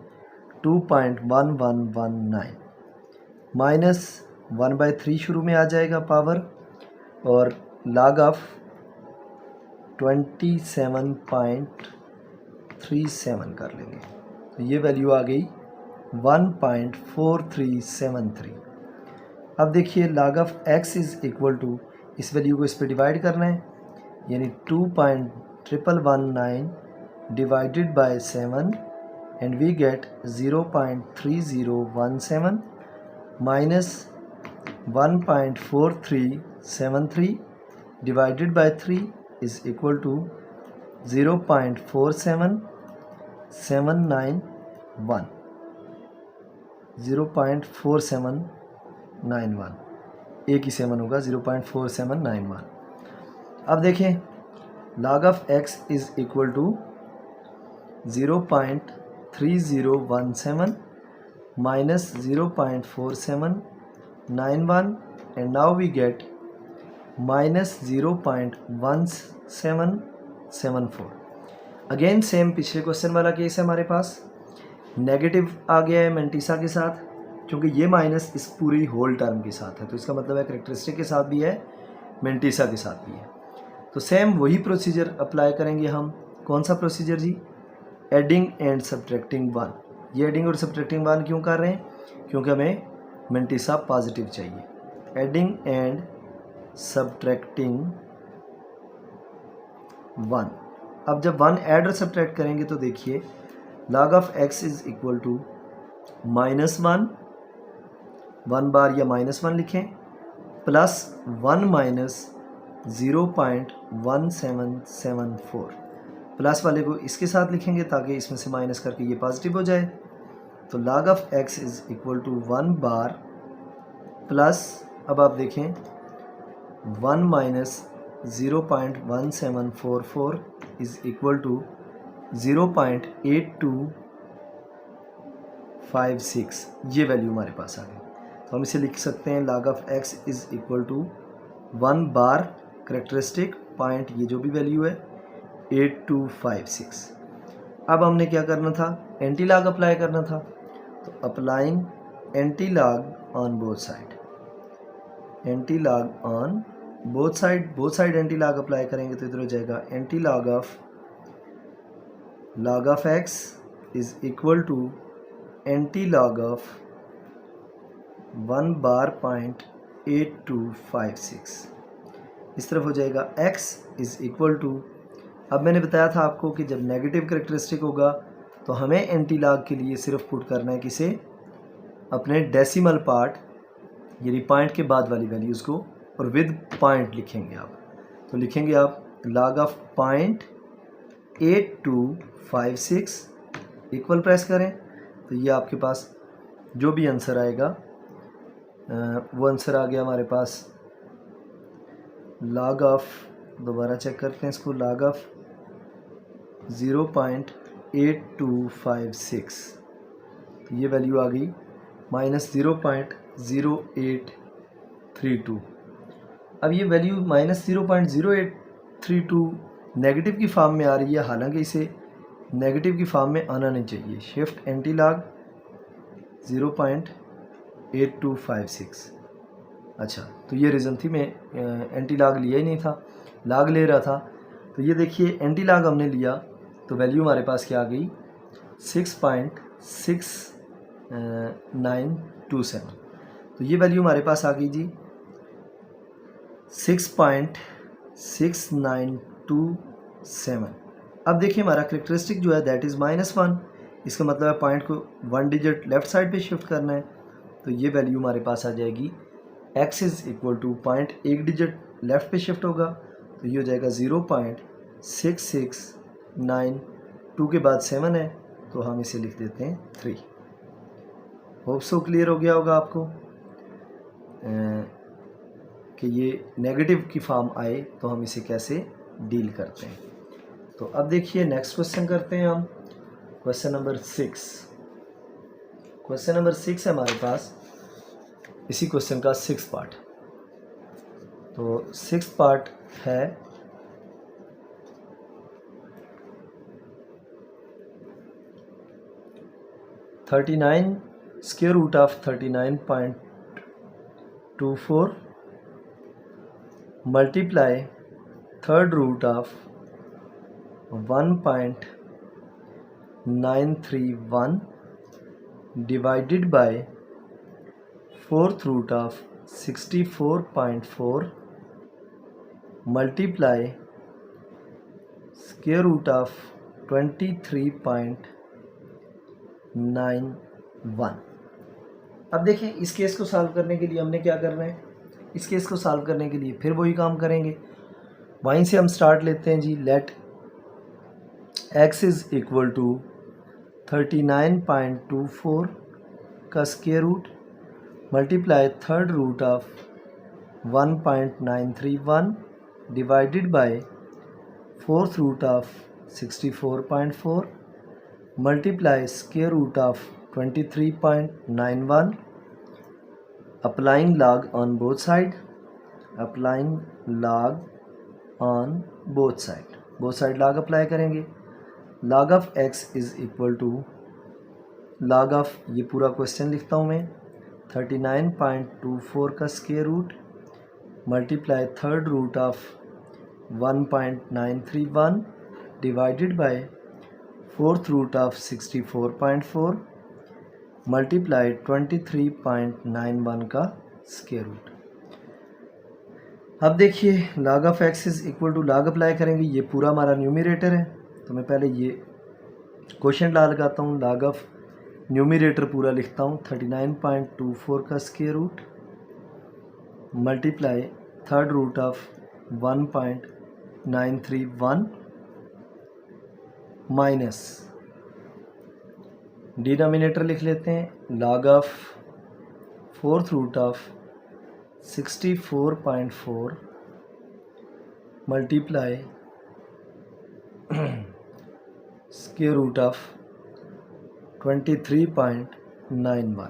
2.1119 माइनस 1/3 शुरू में आ जाएगा पावर, और log ऑफ 27.37 कर लेंगे, तो ये वैल्यू आ गई 1.4373। अब देखिए log of x is equal to, इस वैल्यू को इस पर डिवाइड करना है, यानी 2.1119 divided by 7 and we get 0.3017 minus 1.4373 divided by 3 is equal to 0.47791 0.4791, एक ही 7 होगा, 0.4791। अब देखें log of x is equal to 0.3017 minus 0.4791 and now we get minus 0.1774। Again same पिछले क्वेश्चन वाला केस है, हमारे पास नेगेटिव आ गया है मेंटिसा के साथ, क्योंकि ये माइनस इस पूरी होल टर्म के साथ है, तो इसका मतलब है करेक्टरिस्टिक के साथ भी है, मेंटिसा के साथ भी है। तो सेम वही प्रोसीजर अप्लाई करेंगे हम। कौन सा प्रोसीजर जी? Adding and subtracting 1। ये एडिंग और सब्ट्रैक्टिंग 1 क्यों कर रहे हैं? क्योंकि हमें मेंटिसा पॉजिटिव चाहिए। Adding and subtracting 1। अब जब 1 ऐड और सब्ट्रैक्ट करेंगे तो देखिए log of x is equal to -1 bar या -1 लिखें, प्लस 1 माइनस 0.1774। प्लस वाले को इसके साथ लिखेंगे ताकि इसमें से माइनस करके ये पॉजिटिव हो जाए, तो log of x is equal to 1 bar plus, अब आप देखें 1 माइनस 0.1744 इज़ इक्वल टू 0.8256। ये वैल्यू हमारे पास आ गई, तो हम इसे लिख सकते हैं log of x is equal to 1 bar characteristic point, ये जो भी वैल्यू है 8256। अब हमने क्या करना था? एंटी लॉग अप्लाई करना था, तो applying anti log on both side. Anti log on both side anti log apply करेंगे तो इधर हो जाएगा anti log of x is equal to anti log of 1 bar point 8256। इस तरफ हो जाएगा x इज़ इक्वल टू, अब मैंने बताया था आपको कि जब नेगेटिव करेक्टरिस्टिक होगा तो हमें एंटी लॉग के लिए सिर्फ पुट करना है किसे? अपने डेसिमल पार्ट यानी पॉइंट के बाद वाली वैल्यूज़ को और विद पॉइंट लिखेंगे आप। तो लिखेंगे आप log ऑफ 0.8256 इक्वल प्रेस करें तो ये आपके पास जो भी आंसर आएगा वो आंसर आ गया हमारे पास log ऑफ, दोबारा चेक करते हैं इसको, log ऑफ 0.8256, ये वैल्यू आ गई -0.0832। अब ये वैल्यू -0.0832 नेगेटिव की फॉर्म में आ रही है, हालांकि इसे नेगेटिव की फॉर्म में आना नहीं चाहिए। Shift anti log 0.8256। अच्छा, तो ये रीज़न थी, मैं एंटी लॉग लिया ही नहीं था, लॉग ले रहा था। तो ये देखिए एंटी लॉग हमने लिया तो वैल्यू हमारे पास क्या आ गई 6.6927। तो ये वैल्यू हमारे पास आ गई जी 6.6927। अब देखिए हमारा करेक्टरिस्टिक जो है दैट इज़ -1, इसका मतलब है पॉइंट को 1 डिजिट लेफ़्ट साइड पे शिफ्ट करना है। तो ये वैल्यू हमारे पास आ जाएगी x is equal to point 1 digit left पे शिफ्ट होगा तो ये हो जाएगा 0.6692 के बाद 7 है तो हम इसे लिख देते हैं 3। होप सो क्लियर हो गया होगा आपको कि ये नेगेटिव की फॉर्म आए तो हम इसे कैसे डील करते हैं। तो अब देखिए नेक्स्ट क्वेश्चन करते हैं हम, क्वेश्चन नंबर 6। क्वेश्चन नंबर 6 है हमारे पास, इसी क्वेश्चन का 6th पार्ट। तो 6th पार्ट है 39 square root of 39.24 multiply third root of 1.931 divided by fourth root of 64.4 multiply square root of 23.91। अब देखिए इस केस को सॉल्व करने के लिए हमने क्या करना है, इस केस को सॉल्व करने के लिए फिर वही काम करेंगे। वहीं से हम स्टार्ट लेते हैं जी। Let x is equal to 39.24 का square root multiply third root of 1.931 divided by fourth root of 64.4 multiply square root of 23.91 applying log on both side, applying log on both side, both side log apply करेंगे। log of x is equal to log of, ये पूरा question लिखता हूँ मैं, 39.24 का square root multiply third root of 1.931 divided by fourth root of 64.4 multiply 23.91 का square root. अब देखिए log of x is equal to log apply करेंगे, ये पूरा हमारा न्यूमरेटर है तो मैं पहले ये क्वेश्चन ला लगाता हूँ। log ऑफ न्यूमरेटर पूरा लिखता हूँ 39.24 का square root multiply third root of 1.931 minus denominator लिख लेते हैं log of fourth root of 64.4 multiply square root of 23.91।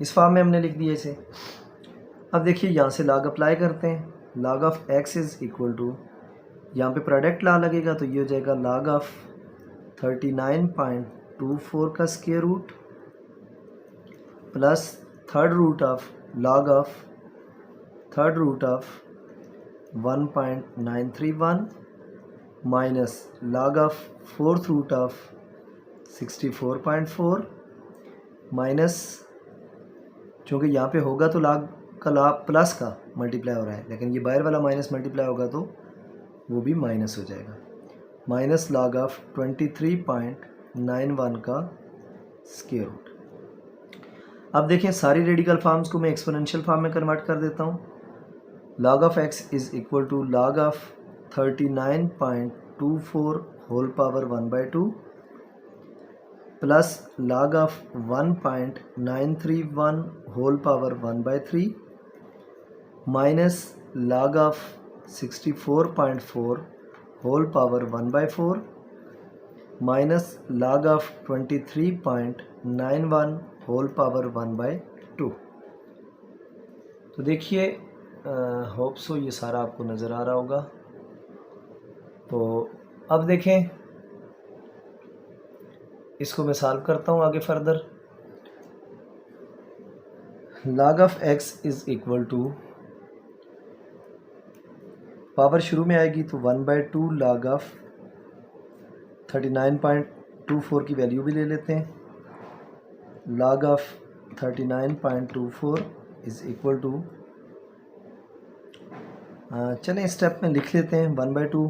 इस फॉर्म में हमने लिख दिया इसे। अब देखिए यहाँ से log अप्लाई करते हैं। log of x is equal to, यहाँ पे प्रोडक्ट ला लगेगा तो ये हो जाएगा log ऑफ 39.24 का square root plus third root of log of third root of 1.931 minus log of fourth root of 64.4 minus, चूँकि यहाँ पे होगा तो log का प्लस का मल्टीप्लाई हो रहा है, लेकिन ये बाहर वाला माइनस मल्टीप्लाई होगा तो वो भी माइनस हो जाएगा, माइनस log ऑफ 23.91 का स्क्वायर रूट। अब देखें सारी रेडिकल फॉर्म्स को मैं एक्सपोनेंशियल फॉर्म में कन्वर्ट कर देता हूँ। log of x is equal to log of 39.24 whole power 1/2 plus log of 1.931 whole power 1/3 minus log of 64.4 whole power 1/4 minus log of 23.91 whole power 1/2। तो देखिए होप सो ये सारा आपको नज़र आ रहा होगा। तो अब देखें इसको मैं सॉल्व करता हूँ आगे further. log of x is equal to, power शुरू में आएगी तो 1/2 log of 39.24 की वैल्यू भी ले लेते हैं। log of 39.24 is equal to, चलें स्टेप में लिख लेते हैं 1/2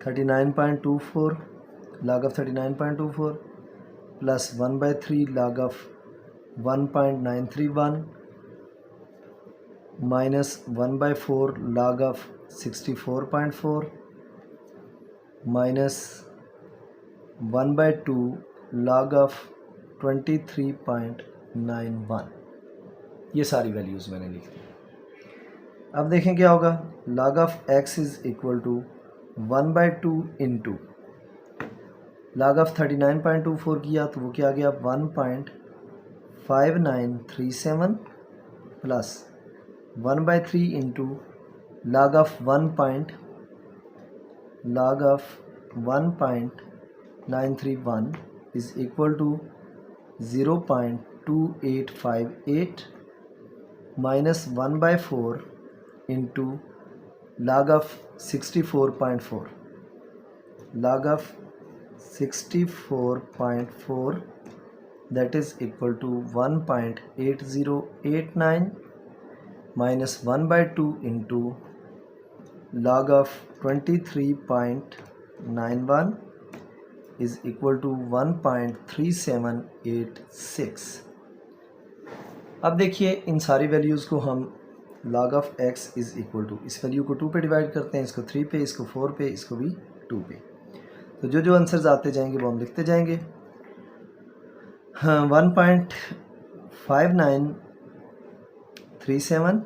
39.24 log of 39.24 plus 1/3 log of 1.931 minus 1/4 log of 64.4 minus 1/2 log of 23.91। ये सारी वैल्यूज़ मैंने लिख दी। अब देखें क्या होगा। log of x is equal to 1/2 into log of 39.24 किया तो वो क्या आ गया 1.5937 plus 1/3 into log of 1.931 is equal to 0.2858 minus 1/4 into log of 64.4 log of 64.4 that is equal to 1.8089 minus 1/2 into log of 23.91 is equal to 1.3786। अब देखिए इन सारी values को हम log of x is equal to, इस value को 2 पे divide करते हैं, इसको 3 पे, इसको 4 पे, इसको भी 2 पे। तो जो जो आंसर्स आते जाएंगे वो हम लिखते जाएंगे। हाँ 1.5937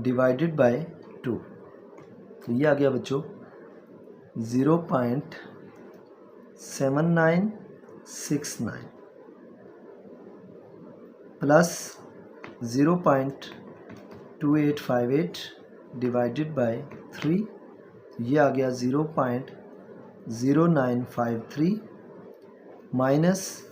डिवाइडेड बाय 2, तो ये आ गया बच्चों 0.7969 प्लस 0.2858 डिवाइडेड बाय 3, ये आ गया 0.0953 माइनस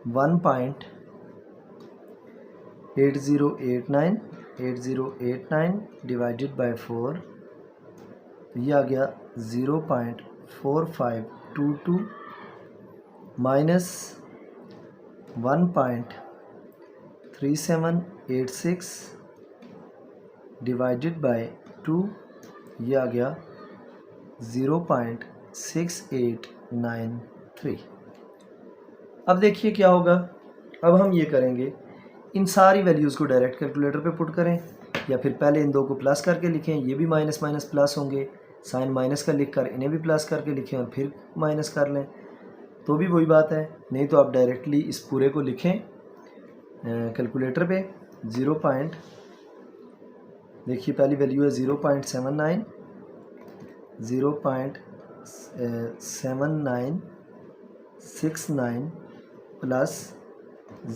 1.8089 डिवाइडेड बाय 4, ये आ गया 0.4522 माइनस 1.3786 डिवाइडेड बाय 2, ये आ गया 0.6893। अब देखिए क्या होगा। अब हम ये करेंगे, इन सारी वैल्यूज़ को डायरेक्ट कैलकुलेटर पे पुट करें या फिर पहले इन दो को प्लस करके लिखें, ये भी माइनस माइनस प्लस होंगे, साइन माइनस का लिख कर इन्हें भी प्लस करके लिखें और फिर माइनस कर लें तो भी वही बात है। नहीं तो आप डायरेक्टली इस पूरे को लिखें कैलकुलेटर पे। देखिए पहली वैल्यू है 0.79 0.7969 plus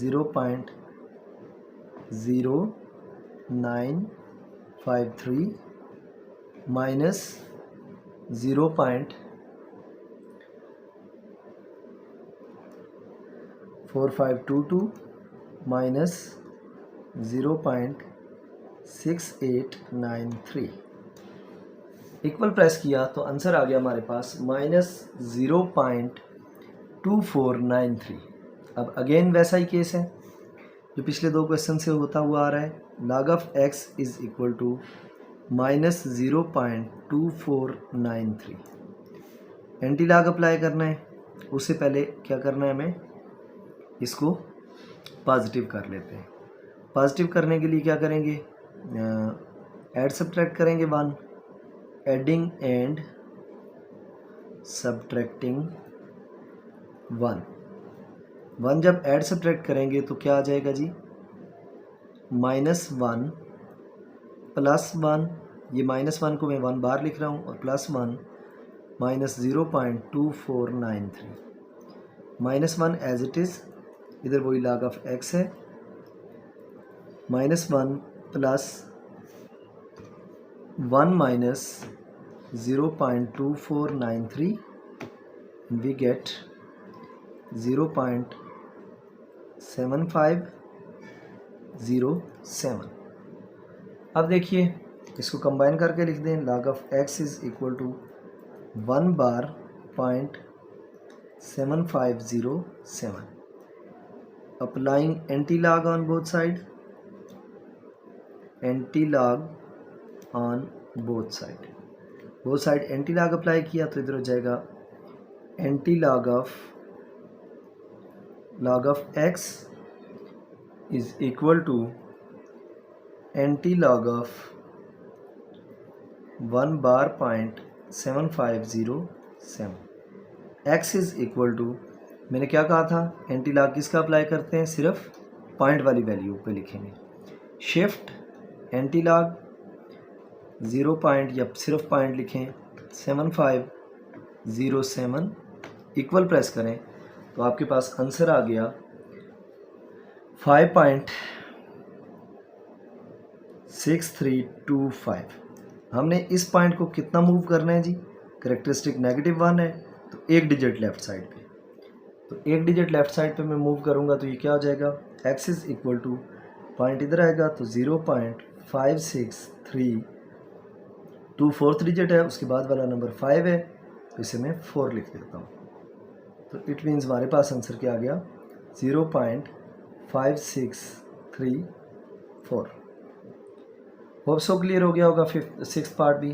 0.0953 minus 0.4522 minus 0.6893। Equal press किया तो आंसर आ गया हमारे पास -0.2493। अब अगेन वैसा ही केस है जो पिछले दो क्वेश्चन से होता हुआ आ रहा है। log of x is equal to -0.2493। Anti log apply करना है, उससे पहले क्या करना है, हमें इसको पॉजिटिव कर लेते हैं। पॉजिटिव करने के लिए क्या करेंगे, ऐड सब्ट्रैक्ट करेंगे 1, एडिंग एंड सब्ट्रैक्टिंग 1 जब ऐड सब्ट्रैक्ट करेंगे तो क्या आ जाएगा जी, -1 +1, ये -1 को मैं 1 बार लिख रहा हूँ, और +1 -0.2493, -1 एज इट इज़, इधर वही log ऑफ x है, -1 + 1 minus 0.2493, we get 0.7507। अब देखिए इसको कंबाइन करके लिख दें, log of x is equal to 1 bar 0.7507, applying anti log on both side, anti log on both side anti log apply किया तो इधर हो जाएगा anti log of x is equal to anti log of 1 bar 0.7507। x is equal to, मैंने क्या कहा था, anti log किसका अप्लाई करते हैं, सिर्फ पॉइंट वाली वैल्यू पे लिखेंगे, शिफ्ट एंटी लॉग 0 पॉइंट या सिर्फ पॉइंट लिखें 7507, इक्वल प्रेस करें तो आपके पास आंसर आ गया 5.6325। हमने इस पॉइंट को कितना मूव करना है जी, करेक्टरिस्टिक -1 है तो एक डिजिट लेफ्ट साइड पे, तो एक डिजिट लेफ्ट साइड पे मैं मूव करूँगा तो ये क्या हो जाएगा, x is equal to, point इधर आएगा तो 0.563, फोर्थ डिजिट है, उसके बाद वाला नंबर 5 है तो इसे मैं 4 लिख देता हूँ, तो इट मीन्स हमारे पास आंसर क्या आ गया, 0.5634। होप सो क्लियर हो गया होगा 6th पार्ट भी।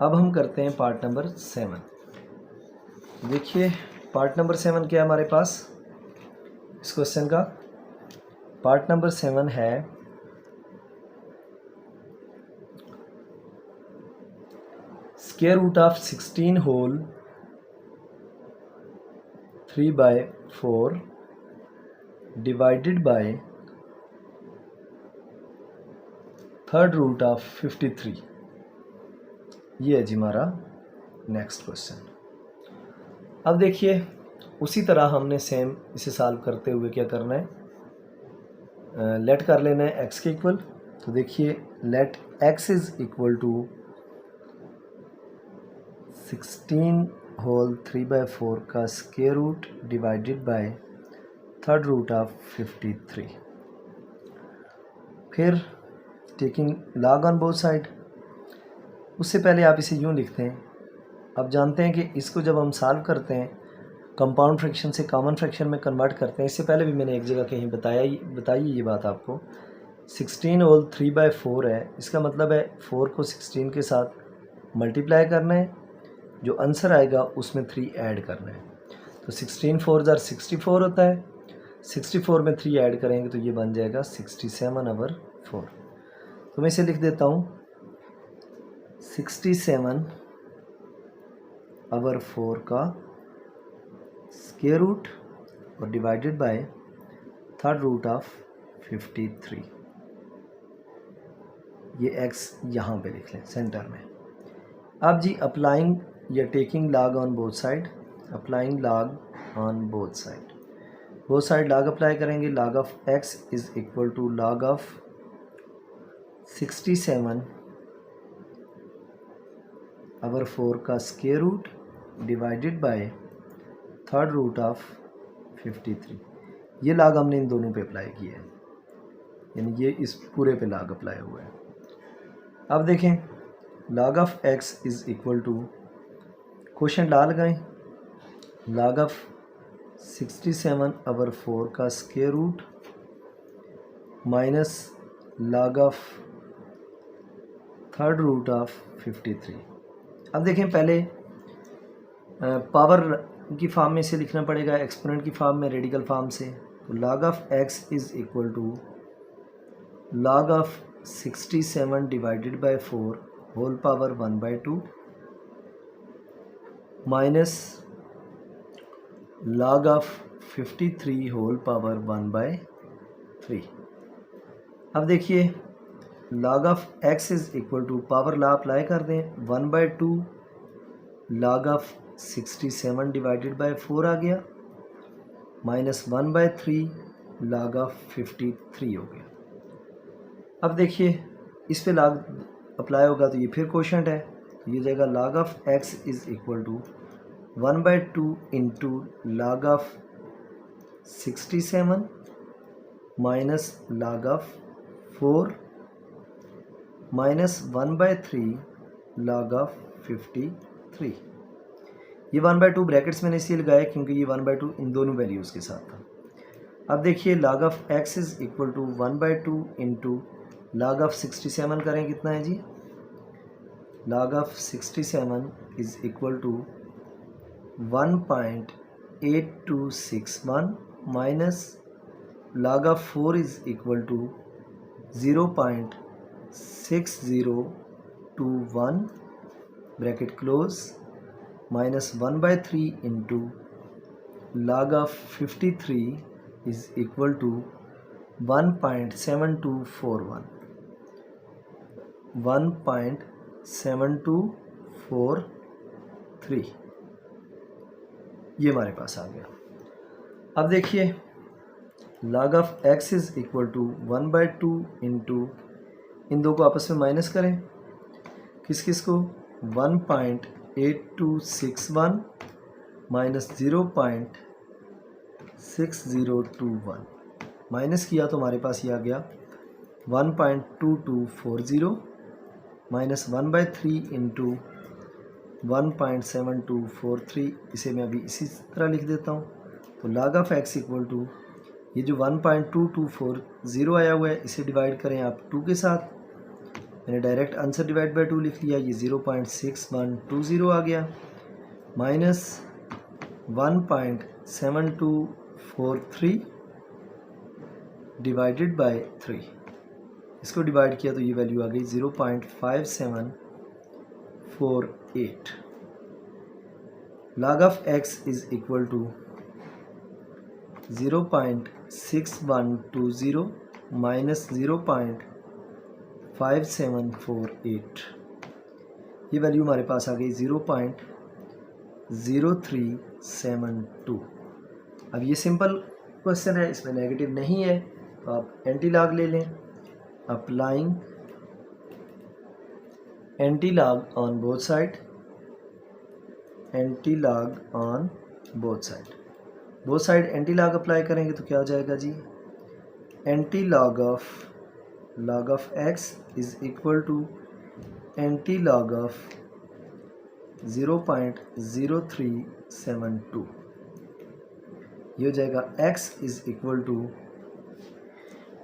अब हम करते हैं पार्ट नंबर 7। देखिए पार्ट नंबर 7 क्या है हमारे पास, इस क्वेश्चन का पार्ट नंबर 7 है square root of 16 whole 3/4 divided by third root of 53। ये है जी हमारा नेक्स्ट क्वेश्चन। अब देखिए उसी तरह हमने सेम इसे सॉल्व करते हुए क्या करना है, लेट कर लेना है x के इक्वल, तो देखिए let x is equal to 16 whole 3/4 का square root divided by third root of 53। फिर taking log on both side, उससे पहले आप इसे यूँ लिखते हैं, अब जानते हैं कि इसको जब हम सॉल्व करते हैं कंपाउंड फ्रैक्शन से कॉमन फ्रैक्शन में कन्वर्ट करते हैं। इससे पहले भी मैंने एक जगह कहीं बताई ये बात आपको। 16 होल 3/4 है, इसका मतलब है 4 को 16 के साथ मल्टीप्लाई करना है, जो आंसर आएगा उसमें 3 ऐड करना है। तो 16 4 जार 64 होता है, 64 में 3 ऐड करेंगे तो ये बन जाएगा 67/4। तो मैं इसे लिख देता हूँ 67/4 का स्क्वायर रूट और divided by third root of 53। ये x यहाँ पे लिख लें सेंटर में। अब जी अप्लाइंग या taking log on both side, applying log on both side log apply करेंगे। Log of x is equal to log of 67/4 का square root divided by third root of 53। ये लॉग हमने इन दोनों पे अप्लाई किया है, यानी ये इस पूरे पे लॉग अप्लाई हुआ है। अब देखें log of x is equal to, question ला लगाएं, लॉग ऑफ 67/4 का square root minus log of third root of 53। अब देखें पहले पावर की फॉर्म में इसे लिखना पड़ेगा, एक्सपोनेंट की फॉर्म में रेडिकल फॉर्म से। तो log of x is equal to log of 67 divided by 4 whole power 1/2 minus log of 53 whole power 1/3। अब देखिए log of x is equal to power law apply कर दें 1/2 log of 67 डिवाइडेड बाय 4 आ गया minus 1/3 log of 53 हो गया। अब देखिए इस पे log अप्लाई होगा तो ये फिर क्वोशंट है, तो ये जाएगा log of x is equal to 1/2 into log of 67 minus log of 4 minus 1/3 log of 53। ये 1/2 ब्रैकेट्स मैंने इसलिए लगाया क्योंकि ये 1/2 इन दोनों वैल्यूज़ के साथ था। अब देखिए log of x is equal to 1/2 into log of 67 करें कितना है जी, log of 67 is equal to 1.8261 minus log of 4 is equal to 0.6021 bracket close minus 1/3 into log of 53 is equal to 1.7243 ये हमारे पास आ गया। अब देखिए log of x is equal to 1/2 into इन दो को आपस में माइनस करें, किस किस को 1.8261 माइनस 0.6021 माइनस किया तो हमारे पास ये आ गया 1.2240 माइनस 1/3 इंटू 1.7243। इसे मैं अभी इसी तरह लिख देता हूँ। तो log of x equal to ये जो 1.2240 आया हुआ है इसे डिवाइड करें आप 2 के साथ, मैंने डायरेक्ट आंसर डिवाइड बाय 2 लिख लिया, ये 0.6120 आ गया माइनस 1.7243 डिवाइडेड बाय 3। इसको डिवाइड किया तो ये वैल्यू आ गई 0.5748। log of x is equal to 0.6120 minus 0.5748। ये वैल्यू हमारे पास आ गई 0.0372। अब ये सिंपल क्वेश्चन है, इसमें नेगेटिव नहीं है तो आप एंटी लॉग ले लें। Applying anti log on both side, anti log on both side anti log apply करेंगे तो क्या हो जाएगा जी, anti log of x is equal to anti log of 0.0372। ये हो जाएगा x is equal to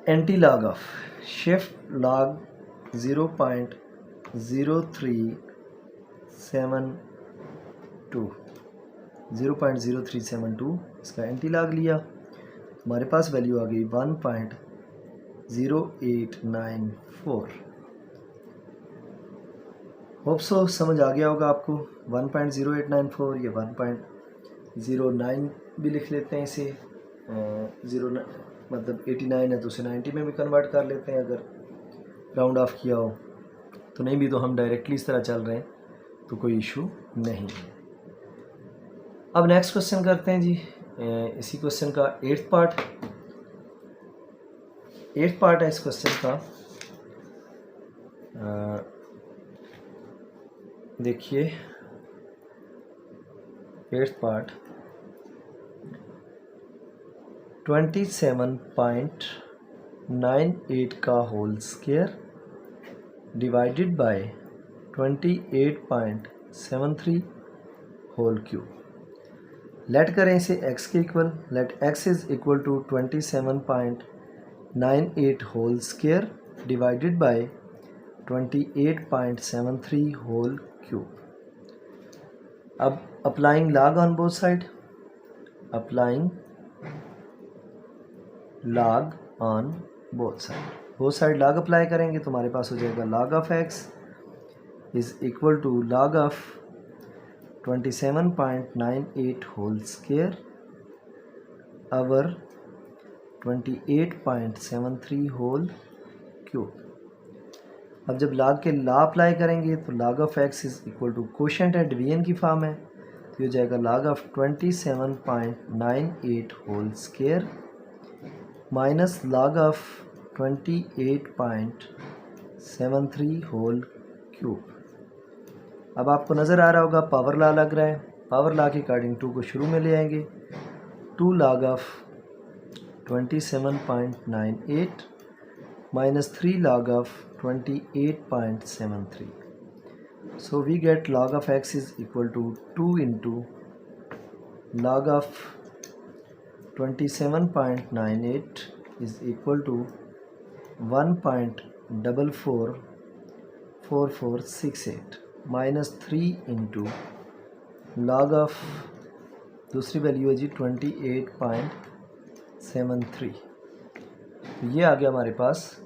anti log of shift log 0.0372 इसका एंटी लॉग लिया, हमारे पास वैल्यू आ गई 1.0894। होप सो समझ आ गया होगा आपको। 1.0894 या 1.09 भी लिख लेते हैं इसे, 09 मतलब 89 है तो उसे 90 में भी कन्वर्ट कर लेते हैं अगर राउंड ऑफ किया हो तो, नहीं भी तो हम डायरेक्टली इस तरह चल रहे हैं तो कोई इशू नहीं है। अब नेक्स्ट क्वेश्चन करते हैं जी, इसी क्वेश्चन का 8th पार्ट है इस क्वेश्चन का। देखिए 8th पार्ट 27.98 का whole square divided by 28.73 whole cube. Let करें इसे x के equal, let x is equal to 27.98 whole square divided by 28.73 whole cube. अब applying log on both side, applying log on both side log apply करेंगे तो हमारे पास हो जाएगा log of x is equal to log of 27.98 whole square over 28.73 whole cube. अब जब log के लॉ अप्लाई करेंगे तो log of x is equal to quotient है, डिवीजन की फॉर्म है, तो ये जाएगा log of 27.98 whole square minus log of 28.73 whole cube. अब आपको नज़र आ रहा होगा पावर लॉ लग रहा है, पावर लॉ के अकॉर्डिंग 2 को शुरू में ले आएंगे, 2 log of 27.98 minus 3 log of 28.73. So we get log of x is equal to 2 into log of 27.98 is equal to 1.444468 minus 3 into log of दूसरी वैल्यू है जी 28.73। तो ये आ गया हमारे पास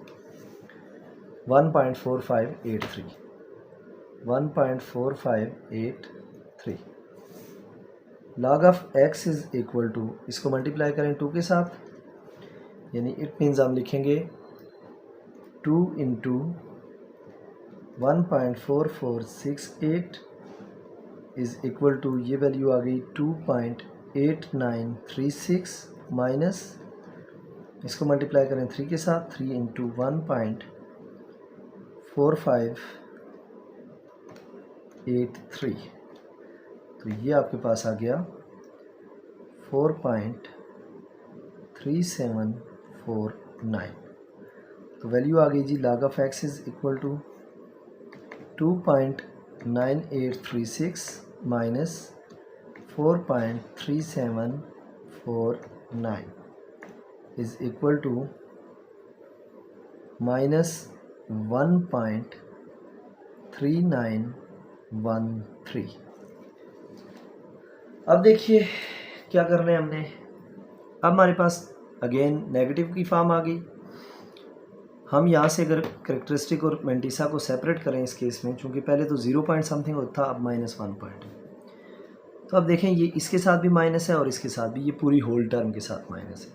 1.4583 log of x is equal to, इसको मल्टीप्लाई करें 2 के साथ, यानी इट मीन्स हम लिखेंगे 2 इंटू 1.4468 इज इक्वल टू, ये वैल्यू आ गई 2.8936 माइनस, इसको मल्टीप्लाई करें 3 के साथ, 3 इंटू 1.4583, तो ये आपके पास आ गया 4.3749। तो वैल्यू आ गई जी log of x is equal to 2.9836 minus 4.3749 is equal to minus 1.3913। अब देखिए क्या करना है हमने, अब हमारे पास अगेन नेगेटिव की फॉर्म आ गई। हम यहाँ से अगर करेक्टरिस्टिक और मेंटिसा को सेपरेट करें इस केस में, चूँकि पहले तो 0 पॉइंट समथिंग होता था, अब -1 पॉइंट है, तो अब देखें ये इसके साथ भी माइनस है और इसके साथ भी, ये पूरी होल टर्म के साथ माइनस है,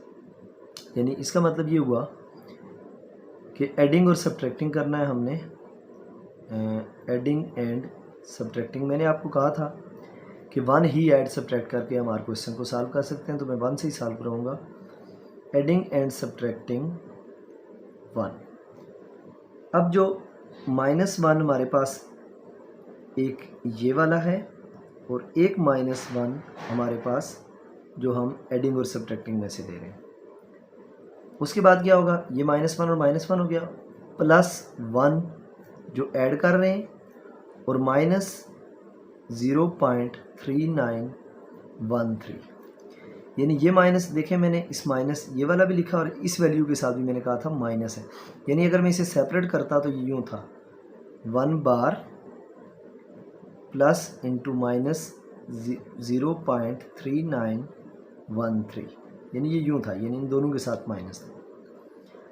यानी इसका मतलब ये हुआ कि एडिंग और सब्ट्रैक्टिंग करना है हमने, एडिंग एंड सब्ट्रैक्टिंग। मैंने आपको कहा था कि 1 ही ऐड सब्ट्रैक्ट करके हम हर क्वेश्चन को सॉल्व कर सकते हैं, तो मैं 1 से ही सॉल्व कराऊंगा। Adding and subtracting 1। अब जो -1 हमारे पास एक ये वाला है और एक -1 हमारे पास जो हम एडिंग और सब्ट्रैक्टिंग में से दे रहे हैं। उसके बाद क्या होगा, ये -1 और -1 हो गया, +1 जो ऐड कर रहे हैं और -0.3913, यानी ये माइनस, देखें मैंने इस माइनस ये वाला भी लिखा और इस वैल्यू के साथ भी मैंने कहा था माइनस है, यानी अगर मैं इसे सेपरेट करता तो ये यूँ था 1 बार प्लस इंटू माइनस 0.3913, यानी ये यूँ था, यानी इन दोनों के साथ माइनस था।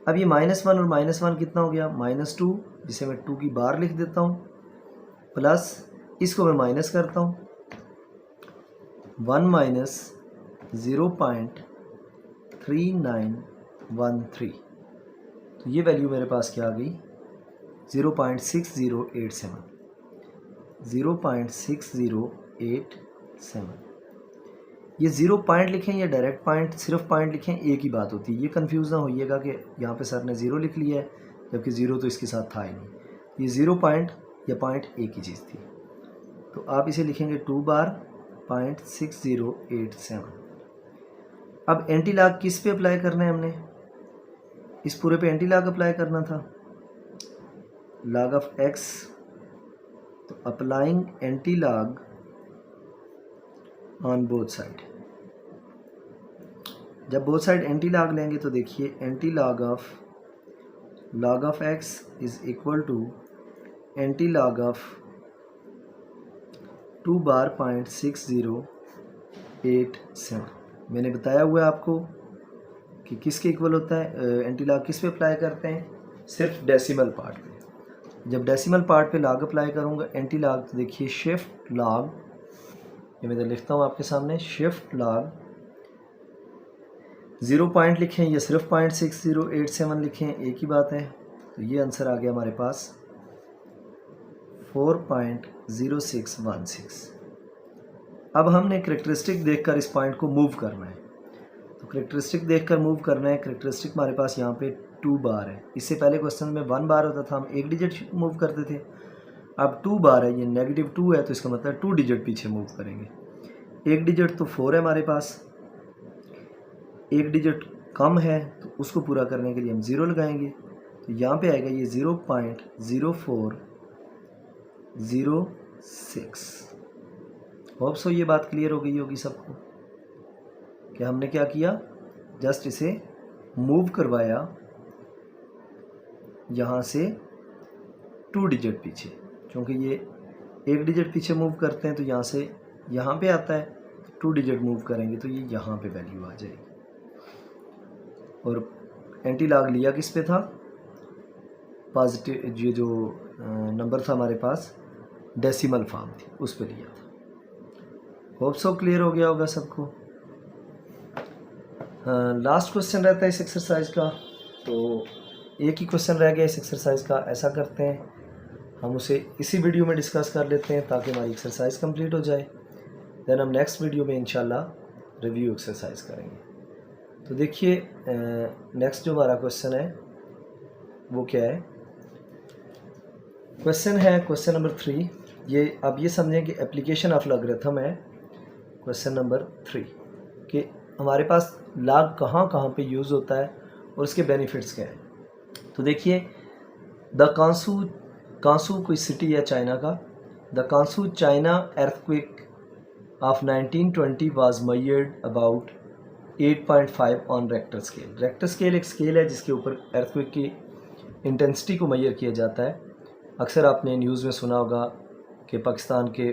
अब ये -1 और -1 कितना हो गया, -2, जिसे मैं 2 की बार लिख देता हूँ, प्लस इसको मैं माइनस करता हूँ 1 माइनस 0.3913, तो ये वैल्यू मेरे पास क्या आ गई 0.6087। ये 0 पॉइंट लिखें या डायरेक्ट पॉइंट, सिर्फ पॉइंट लिखें, एक ही बात होती है। ये कंफ्यूज ना होइएगा कि यहाँ पे सर ने 0 लिख लिया है जबकि 0 तो इसके साथ था ही नहीं। ये 0 पॉइंट या पॉइंट एक ही चीज़ थी, तो आप इसे लिखेंगे 2 बार 0.6087। अब एंटी लॉग किस पे अप्लाई करना है, हमने इस पूरे पे एंटी लॉग अप्लाई करना था, लॉग ऑफ x, तो applying anti log on both side. जब बोथ साइड एंटी लॉग लेंगे तो देखिए anti log of x is equal to anti log of 2 bar 0.6087। मैंने बताया हुआ है आपको कि किसके इक्वल होता है, एंटी लॉग किस पे अप्लाई करते हैं, सिर्फ डेसिमल पार्ट पे। जब डेसिमल पार्ट पे लॉग अप्लाई करूँगा एंटी लॉग, तो देखिए शिफ्ट लॉग, ये मैं लिखता हूँ आपके सामने, शिफ्ट लॉग 0 पॉइंट लिखें या सिर्फ 0.6087 लिखें, एक ही बात है। तो ये आंसर आ गया हमारे पास 4.0616। अब हमने करेक्टरिस्टिक देखकर इस पॉइंट को मूव करना है। तो करेक्टरिस्टिक देखकर मूव करना है। करेक्टरिस्टिक हमारे पास यहाँ पे 2 बार है। इससे पहले क्वेश्चन में 1 बार होता था, हम 1 डिजिट मूव करते थे। अब 2 बार है, ये -2 है, तो इसका मतलब 2 डिजिट पीछे मूव करेंगे। 1 डिजिट तो 4 है हमारे पास, 1 डिजिट कम है, तो उसको पूरा करने के लिए हम 0 लगाएंगे। तो यहाँ पे आएगा ये 0.0406। होप सो ये बात क्लियर हो गई होगी सबको कि हमने क्या किया, जस्ट इसे मूव करवाया यहाँ से 2 डिजिट पीछे। क्योंकि ये 1 डिजिट पीछे मूव करते हैं तो यहाँ से यहाँ पे आता है, 2 डिजिट मूव करेंगे तो ये यहाँ पे वैल्यू आ जाएगी। और एंटी लॉग लिया किस पे था, पॉजिटिव, ये जो नंबर था हमारे पास डेसिमल फॉर्म थी उस पे लिया था। होप सो क्लियर हो गया होगा सबको। लास्ट क्वेश्चन रहता है इस एक्सरसाइज का, तो एक ही क्वेश्चन रह गया इस एक्सरसाइज का। ऐसा करते हैं हम उसे इसी वीडियो में डिस्कस कर लेते हैं ताकि हमारी एक्सरसाइज कंप्लीट हो जाए। देन हम नेक्स्ट वीडियो में इंशाल्लाह रिव्यू एक्सरसाइज करेंगे। तो देखिए नेक्स्ट जो हमारा क्वेश्चन है वो क्या है, क्वेश्चन है क्वेश्चन नंबर 3। ये अब ये समझें कि एप्लीकेशन ऑफ लॉगरिथम है क्वेश्चन नंबर 3, कि हमारे पास लॉग कहाँ कहाँ पे यूज़ होता है और उसके बेनिफिट्स क्या हैं। तो देखिए द कांसू कोई सिटी है चाइना का। The Kansu China earthquake of 1920 was measured about 8.5 on Richter scale. Richter scale एक स्केल है जिसके ऊपर अर्थक्वेक की इंटेंसिटी को मेजर किया जाता है। अक्सर आपने न्यूज़ में सुना होगा कि पाकिस्तान के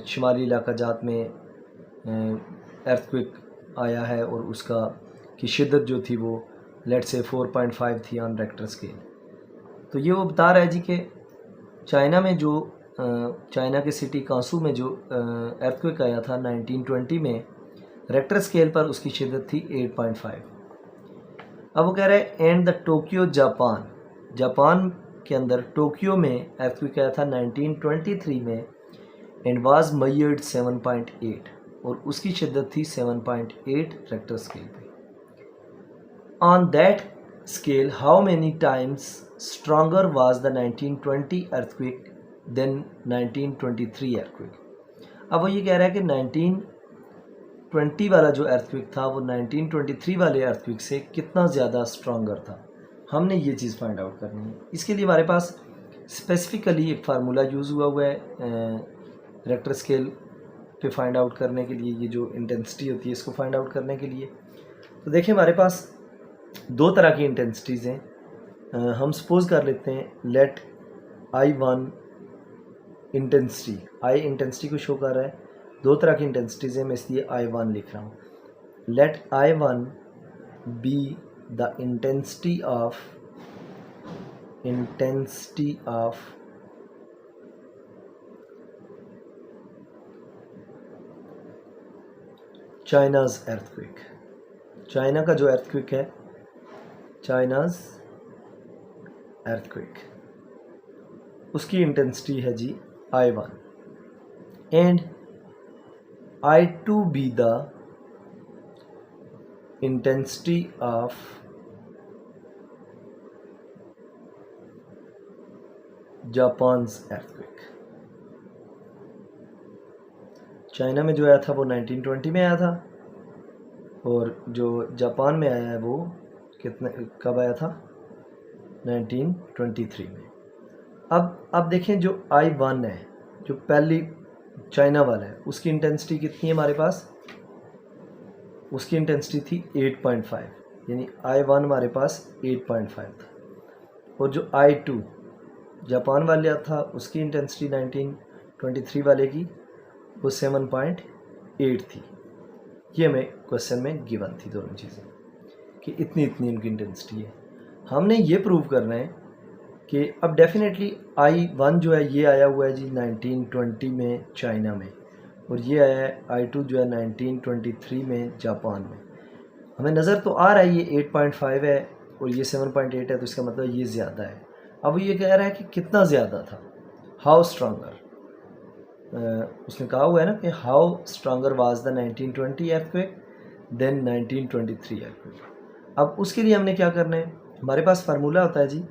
शुमाली इलाका जात में अर्थक्वेक आया है और उसका की शिद्दत जो थी वो लेट से 4.5 थी ऑन रेक्टर स्केल। तो ये वो बता रहा है जी कि चाइना में जो चाइना के सिटी कांसू में जो अर्थक्वेक आया था 1920 में, रेक्टर स्केल पर उसकी शिद्दत थी 8.5। अब वो कह रहे हैं एंड द टोक्यो जापान के अंदर टोक्यो में अर्थक्वेक आया था 1923 में एंड वाज मेजर्ड 7.8 और उसकी शिद्दत थी 7.8 रेक्टर स्केल पे। On that scale how many times stronger was the 1920 earthquake than 1923 earthquake. अब वो ये कह रहा है कि 1920 वाला जो अर्थक्वेक था वो 1923 वाले अर्थक्वेक से कितना ज़्यादा स्ट्रॉन्गर था। हमने ये चीज़ फाइंड आउट करनी है। इसके लिए हमारे पास स्पेसिफिकली एक फार्मूला यूज़ हुआ है रेक्टर स्केल पे फाइंड आउट करने के लिए, ये जो इंटेंसिटी होती है इसको फाइंड आउट करने के लिए। तो देखिए हमारे पास 2 तरह की इंटेंसिटीज़ हैं। हम सपोज कर लेते हैं लेट I1 इंटेंसिटी को शो कर रहा है। 2 तरह की इंटेंसिटीज़ हैं, मैं इसलिए I1 लिख रहा हूँ। Let I1 be the intensity of China's earthquake. China का जो अर्थक्वेक है, चाइनाज़ अर्थक्वेक, उसकी इंटेंसिटी है जी I1 and I2 be the intensity of Japan's earthquake. China में जो आया था वो 1920 में आया था और जो जापान में आया है वो कब आया था, 1923 में। अब देखें जो I1 है, जो पहली चाइना वाला है, उसकी इंटेंसिटी कितनी है हमारे पास, उसकी इंटेंसिटी थी 8.5, यानी I1 हमारे पास 8.5 था। और जो I2 जापान वाले था उसकी इंटेंसिटी 1923 वाले की वो 7.8 थी। ये हमें क्वेश्चन में गिवन थी दोनों चीज़ें, कि कि इतनी इतनी इनकी इंटेंसिटी है। हमने ये प्रूव करना है कि अब डेफिनेटली I1 जो है ये आया हुआ है जी 1920 में चाइना में, और ये आया है I2 जो है 1923 में जापान में। हमें नज़र तो आ रहा है ये 8.5 है और ये 7.8 है, तो इसका मतलब ये ज़्यादा है। अब ये कह रहा है कि कितना ज़्यादा था, हाउ स्ट्रॉन्गर। उसने कहा हुआ है ना कि how stronger was the 1920 earthquake than 1923 earthquake। अब उसके लिए हमने क्या करना है, हमारे पास फार्मूला होता है जी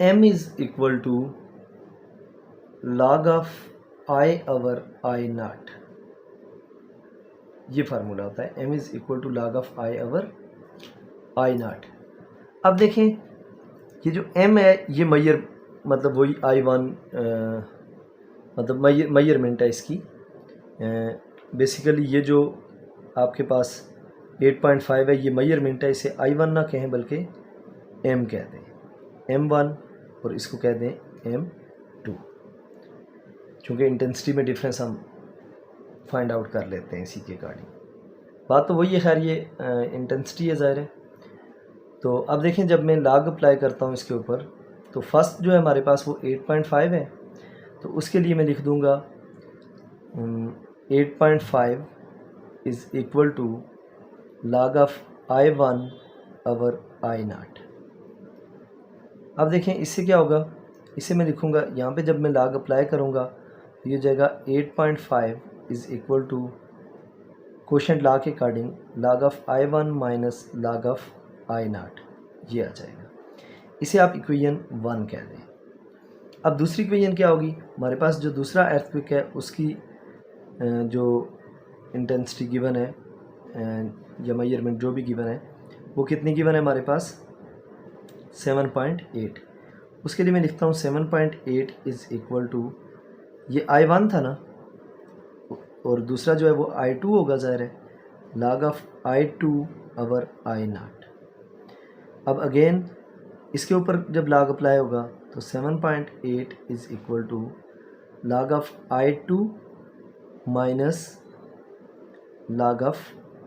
m is equal to log of I over I naught. ये फार्मूला होता है m is equal to log of I over I naught. अब देखें ये जो m है ये मतलब वही I1 मतलब मेजरमेंट है इसकी। बेसिकली ये जो आपके पास 8.5 है ये मेजरमेंट है, इसे I1 ना कहें बल्कि m कह दें, M1, और इसको कह दें M2, क्योंकि इंटेंसिटी में डिफरेंस हम फाइंड आउट कर लेते हैं इसी के अकॉर्डिंग। बात तो वही है, खैर ये इंटेंसिटी है ज़ाहिर है। तो अब देखें जब मैं लॉग अप्लाई करता हूँ इसके ऊपर, तो फर्स्ट जो है हमारे पास वो 8.5 है, तो उसके लिए मैं लिख दूँगा 8.5 is equal to log of I1 over I naught. अब देखें इससे क्या होगा, इसे मैं लिखूँगा यहाँ पे, जब मैं log अप्लाई करूँगा तो ये जाएगा 8.5 is equal to quotient law के according log of I1 minus log of I naught, ये आ जाएगा। इसे आप इक्वेशन 1 कह दें। अब दूसरी इक्वेशन क्या होगी, हमारे पास जो दूसरा अर्थक्वेक है उसकी जो इंटेंसिटी गिवन है या मेजरमेंट जो भी गिवन है वो कितनी गिवन है हमारे पास, 7.8। उसके लिए मैं लिखता हूँ 7.8 इज़ इक्वल टू, ये I1 था ना, और दूसरा जो है वो I2 होगा ज़ाहिर है, log of I2 over I naught. अब अगेन इसके ऊपर जब log अप्लाई होगा तो 7.8 is equal to log of I2 minus log of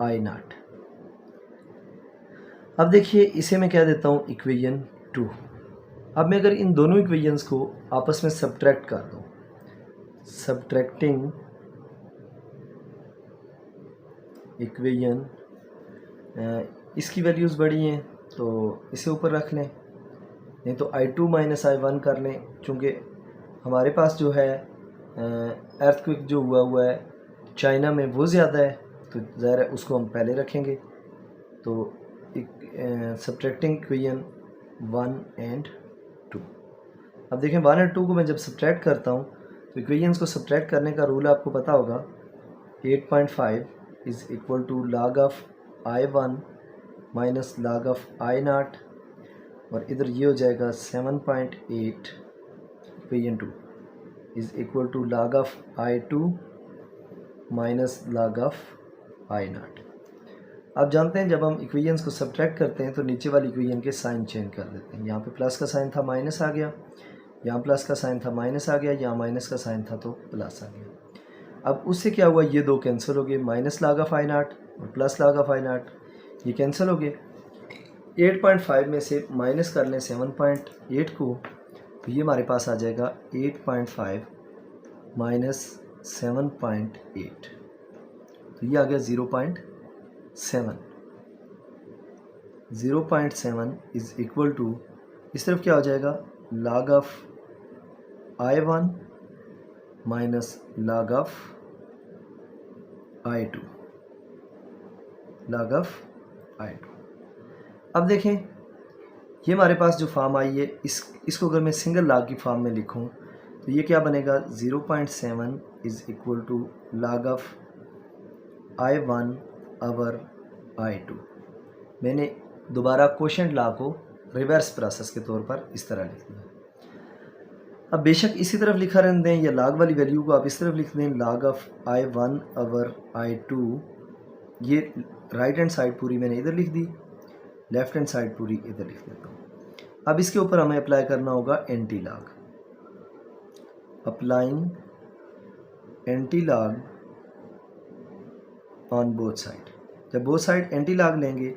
I naught. अब देखिए इसे मैं क्या देता हूँ इक्वेशन 2। अब मैं अगर इन दोनों इक्वेशंस को आपस में सब्ट्रैक्ट कर दूँ, सब्ट्रैक्टिंग इक्वेशन, इसकी वैल्यूज़ बड़ी हैं तो इसे ऊपर रख लें, नहीं तो I2 माइनस I1 कर लें, क्योंकि हमारे पास जो है अर्थक्वेक जो हुआ है चाइना में वो ज़्यादा है, तो ज़ाहिर है उसको हम पहले रखेंगे। तो सब्ट्रैक्टिंग इक्वेशन 1 एंड 2। अब देखें 1 और 2 को मैं जब सब्ट्रैक्ट करता हूँ तो इक्वेशंस को सब्ट्रैक्ट करने का रूल आपको पता होगा, 8.5 is equal to log of I1 minus log of I naught, और इधर ये हो जाएगा 7.8 equation 2 is equal to log of I2 minus log of I naught. आप जानते हैं जब हम इक्वेशंस को सब्ट्रैक्ट करते हैं तो नीचे वाली इक्वेशन के साइन चेंज कर देते हैं। यहाँ पे प्लस का साइन था माइनस आ गया, यहाँ प्लस का साइन था माइनस आ गया, यहाँ माइनस का साइन था तो प्लस आ गया। अब उससे क्या हुआ, ये दो कैंसिल हो गए, minus log of I naught और plus log of I naught ये कैंसिल हो गए। 8.5 में से माइनस कर लें 7.8 को, तो ये हमारे पास आ जाएगा 8.5 माइनस 7.8, तो ये आ गया 0.7। 0.7 इज़ इक्वल टू, इस तरफ क्या हो जाएगा, log of I1 minus log of I2, log of I2। अब देखें ये हमारे पास जो फॉर्म आई है, इसको अगर मैं सिंगल log की फॉर्म में लिखूं तो ये क्या बनेगा, 0.7 is equal to log of I1 over I2। मैंने दोबारा क्वोशंट लॉ को रिवर्स प्रोसेस के तौर पर इस तरह लिख दिया। अब बेशक इसी तरफ लिखा रहने दें या log वाली वैल्यू को आप इस तरफ लिख दें, log of I1 over I2। ये राइट हैंड साइड पूरी मैंने इधर लिख दी, लेफ्ट हैंड साइड पूरी इधर लिख देता हूँ। अब इसके ऊपर हमें अप्लाई करना होगा anti log, applying anti log on both side. जब बोथ साइड एंटी लॉग लेंगे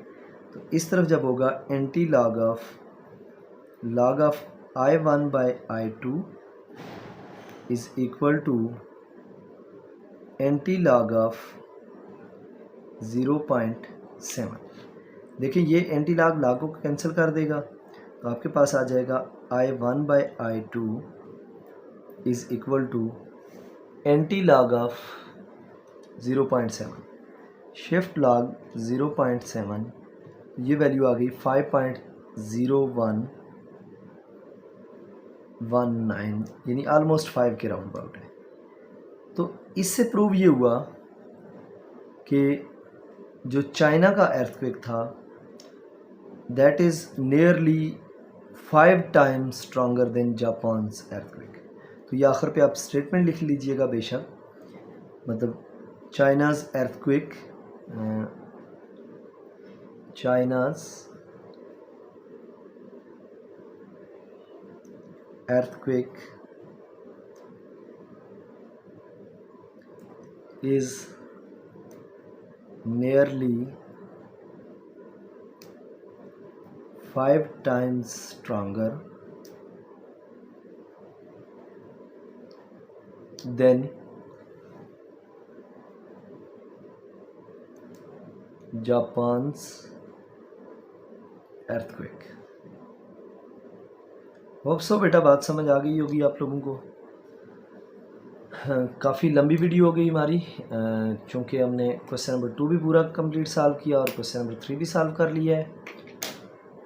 तो इस तरफ जब होगा anti log of I1 by I2 is equal to anti log of 0.7। देखिए ये एंटी लॉग को कैंसिल कर देगा तो आपके पास आ जाएगा I1 by I2 is equal to anti log of 0.7। Shift log 0.7 ये वैल्यू आ गई 5.0119 यानी ऑलमोस्ट 5 के राउंड अबाउट है। तो इससे प्रूव ये हुआ कि जो चाइना का अर्थक्वेक था that is nearly 5 times stronger than Japan's earthquake. तो ये आखिर पे आप स्टेटमेंट लिख लीजिएगा बेशक, मतलब China's earthquake is nearly 5 times stronger than Japan's earthquake। Hope so बेटा बात समझ आ गई होगी आप लोगों को। काफ़ी लंबी वीडियो हो गई हमारी, चूँकि हमने क्वेश्चन नंबर 2 भी पूरा कंप्लीट सॉल्व किया और क्वेश्चन नंबर 3 भी सॉल्व कर लिया है।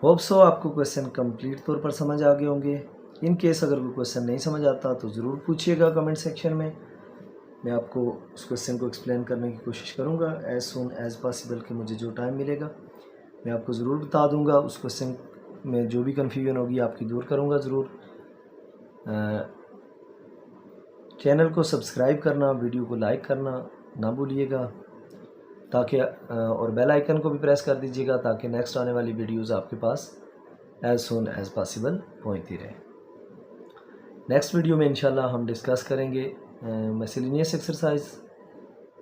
होप सो आपको क्वेश्चन कंप्लीट तौर पर समझ आ गए होंगे। इन केस अगर कोई क्वेश्चन नहीं समझ आता तो ज़रूर पूछिएगा कमेंट सेक्शन में, मैं आपको उस क्वेश्चन को एक्सप्लेन करने की कोशिश करूँगा एज़ सून एज़ पॉसिबल कि मुझे जो टाइम मिलेगा मैं आपको ज़रूर बता दूँगा। उस क्वेश्चन में जो भी कन्फ्यूजन होगी आपकी दूर करूँगा ज़रूर। चैनल को सब्सक्राइब करना, वीडियो को लाइक करना ना भूलिएगा, ताकि और बेल आइकन को भी प्रेस कर दीजिएगा ताकि नेक्स्ट आने वाली वीडियोज़ आपके पास एज़ सून एज़ पॉसिबल पहुँचती रहे। नेक्स्ट वीडियो में इंशाल्लाह हम डिस्कस करेंगे मिसलेनियस एक्सरसाइज।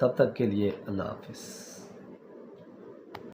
तब तक के लिए अल्लाह हाफ़िज़।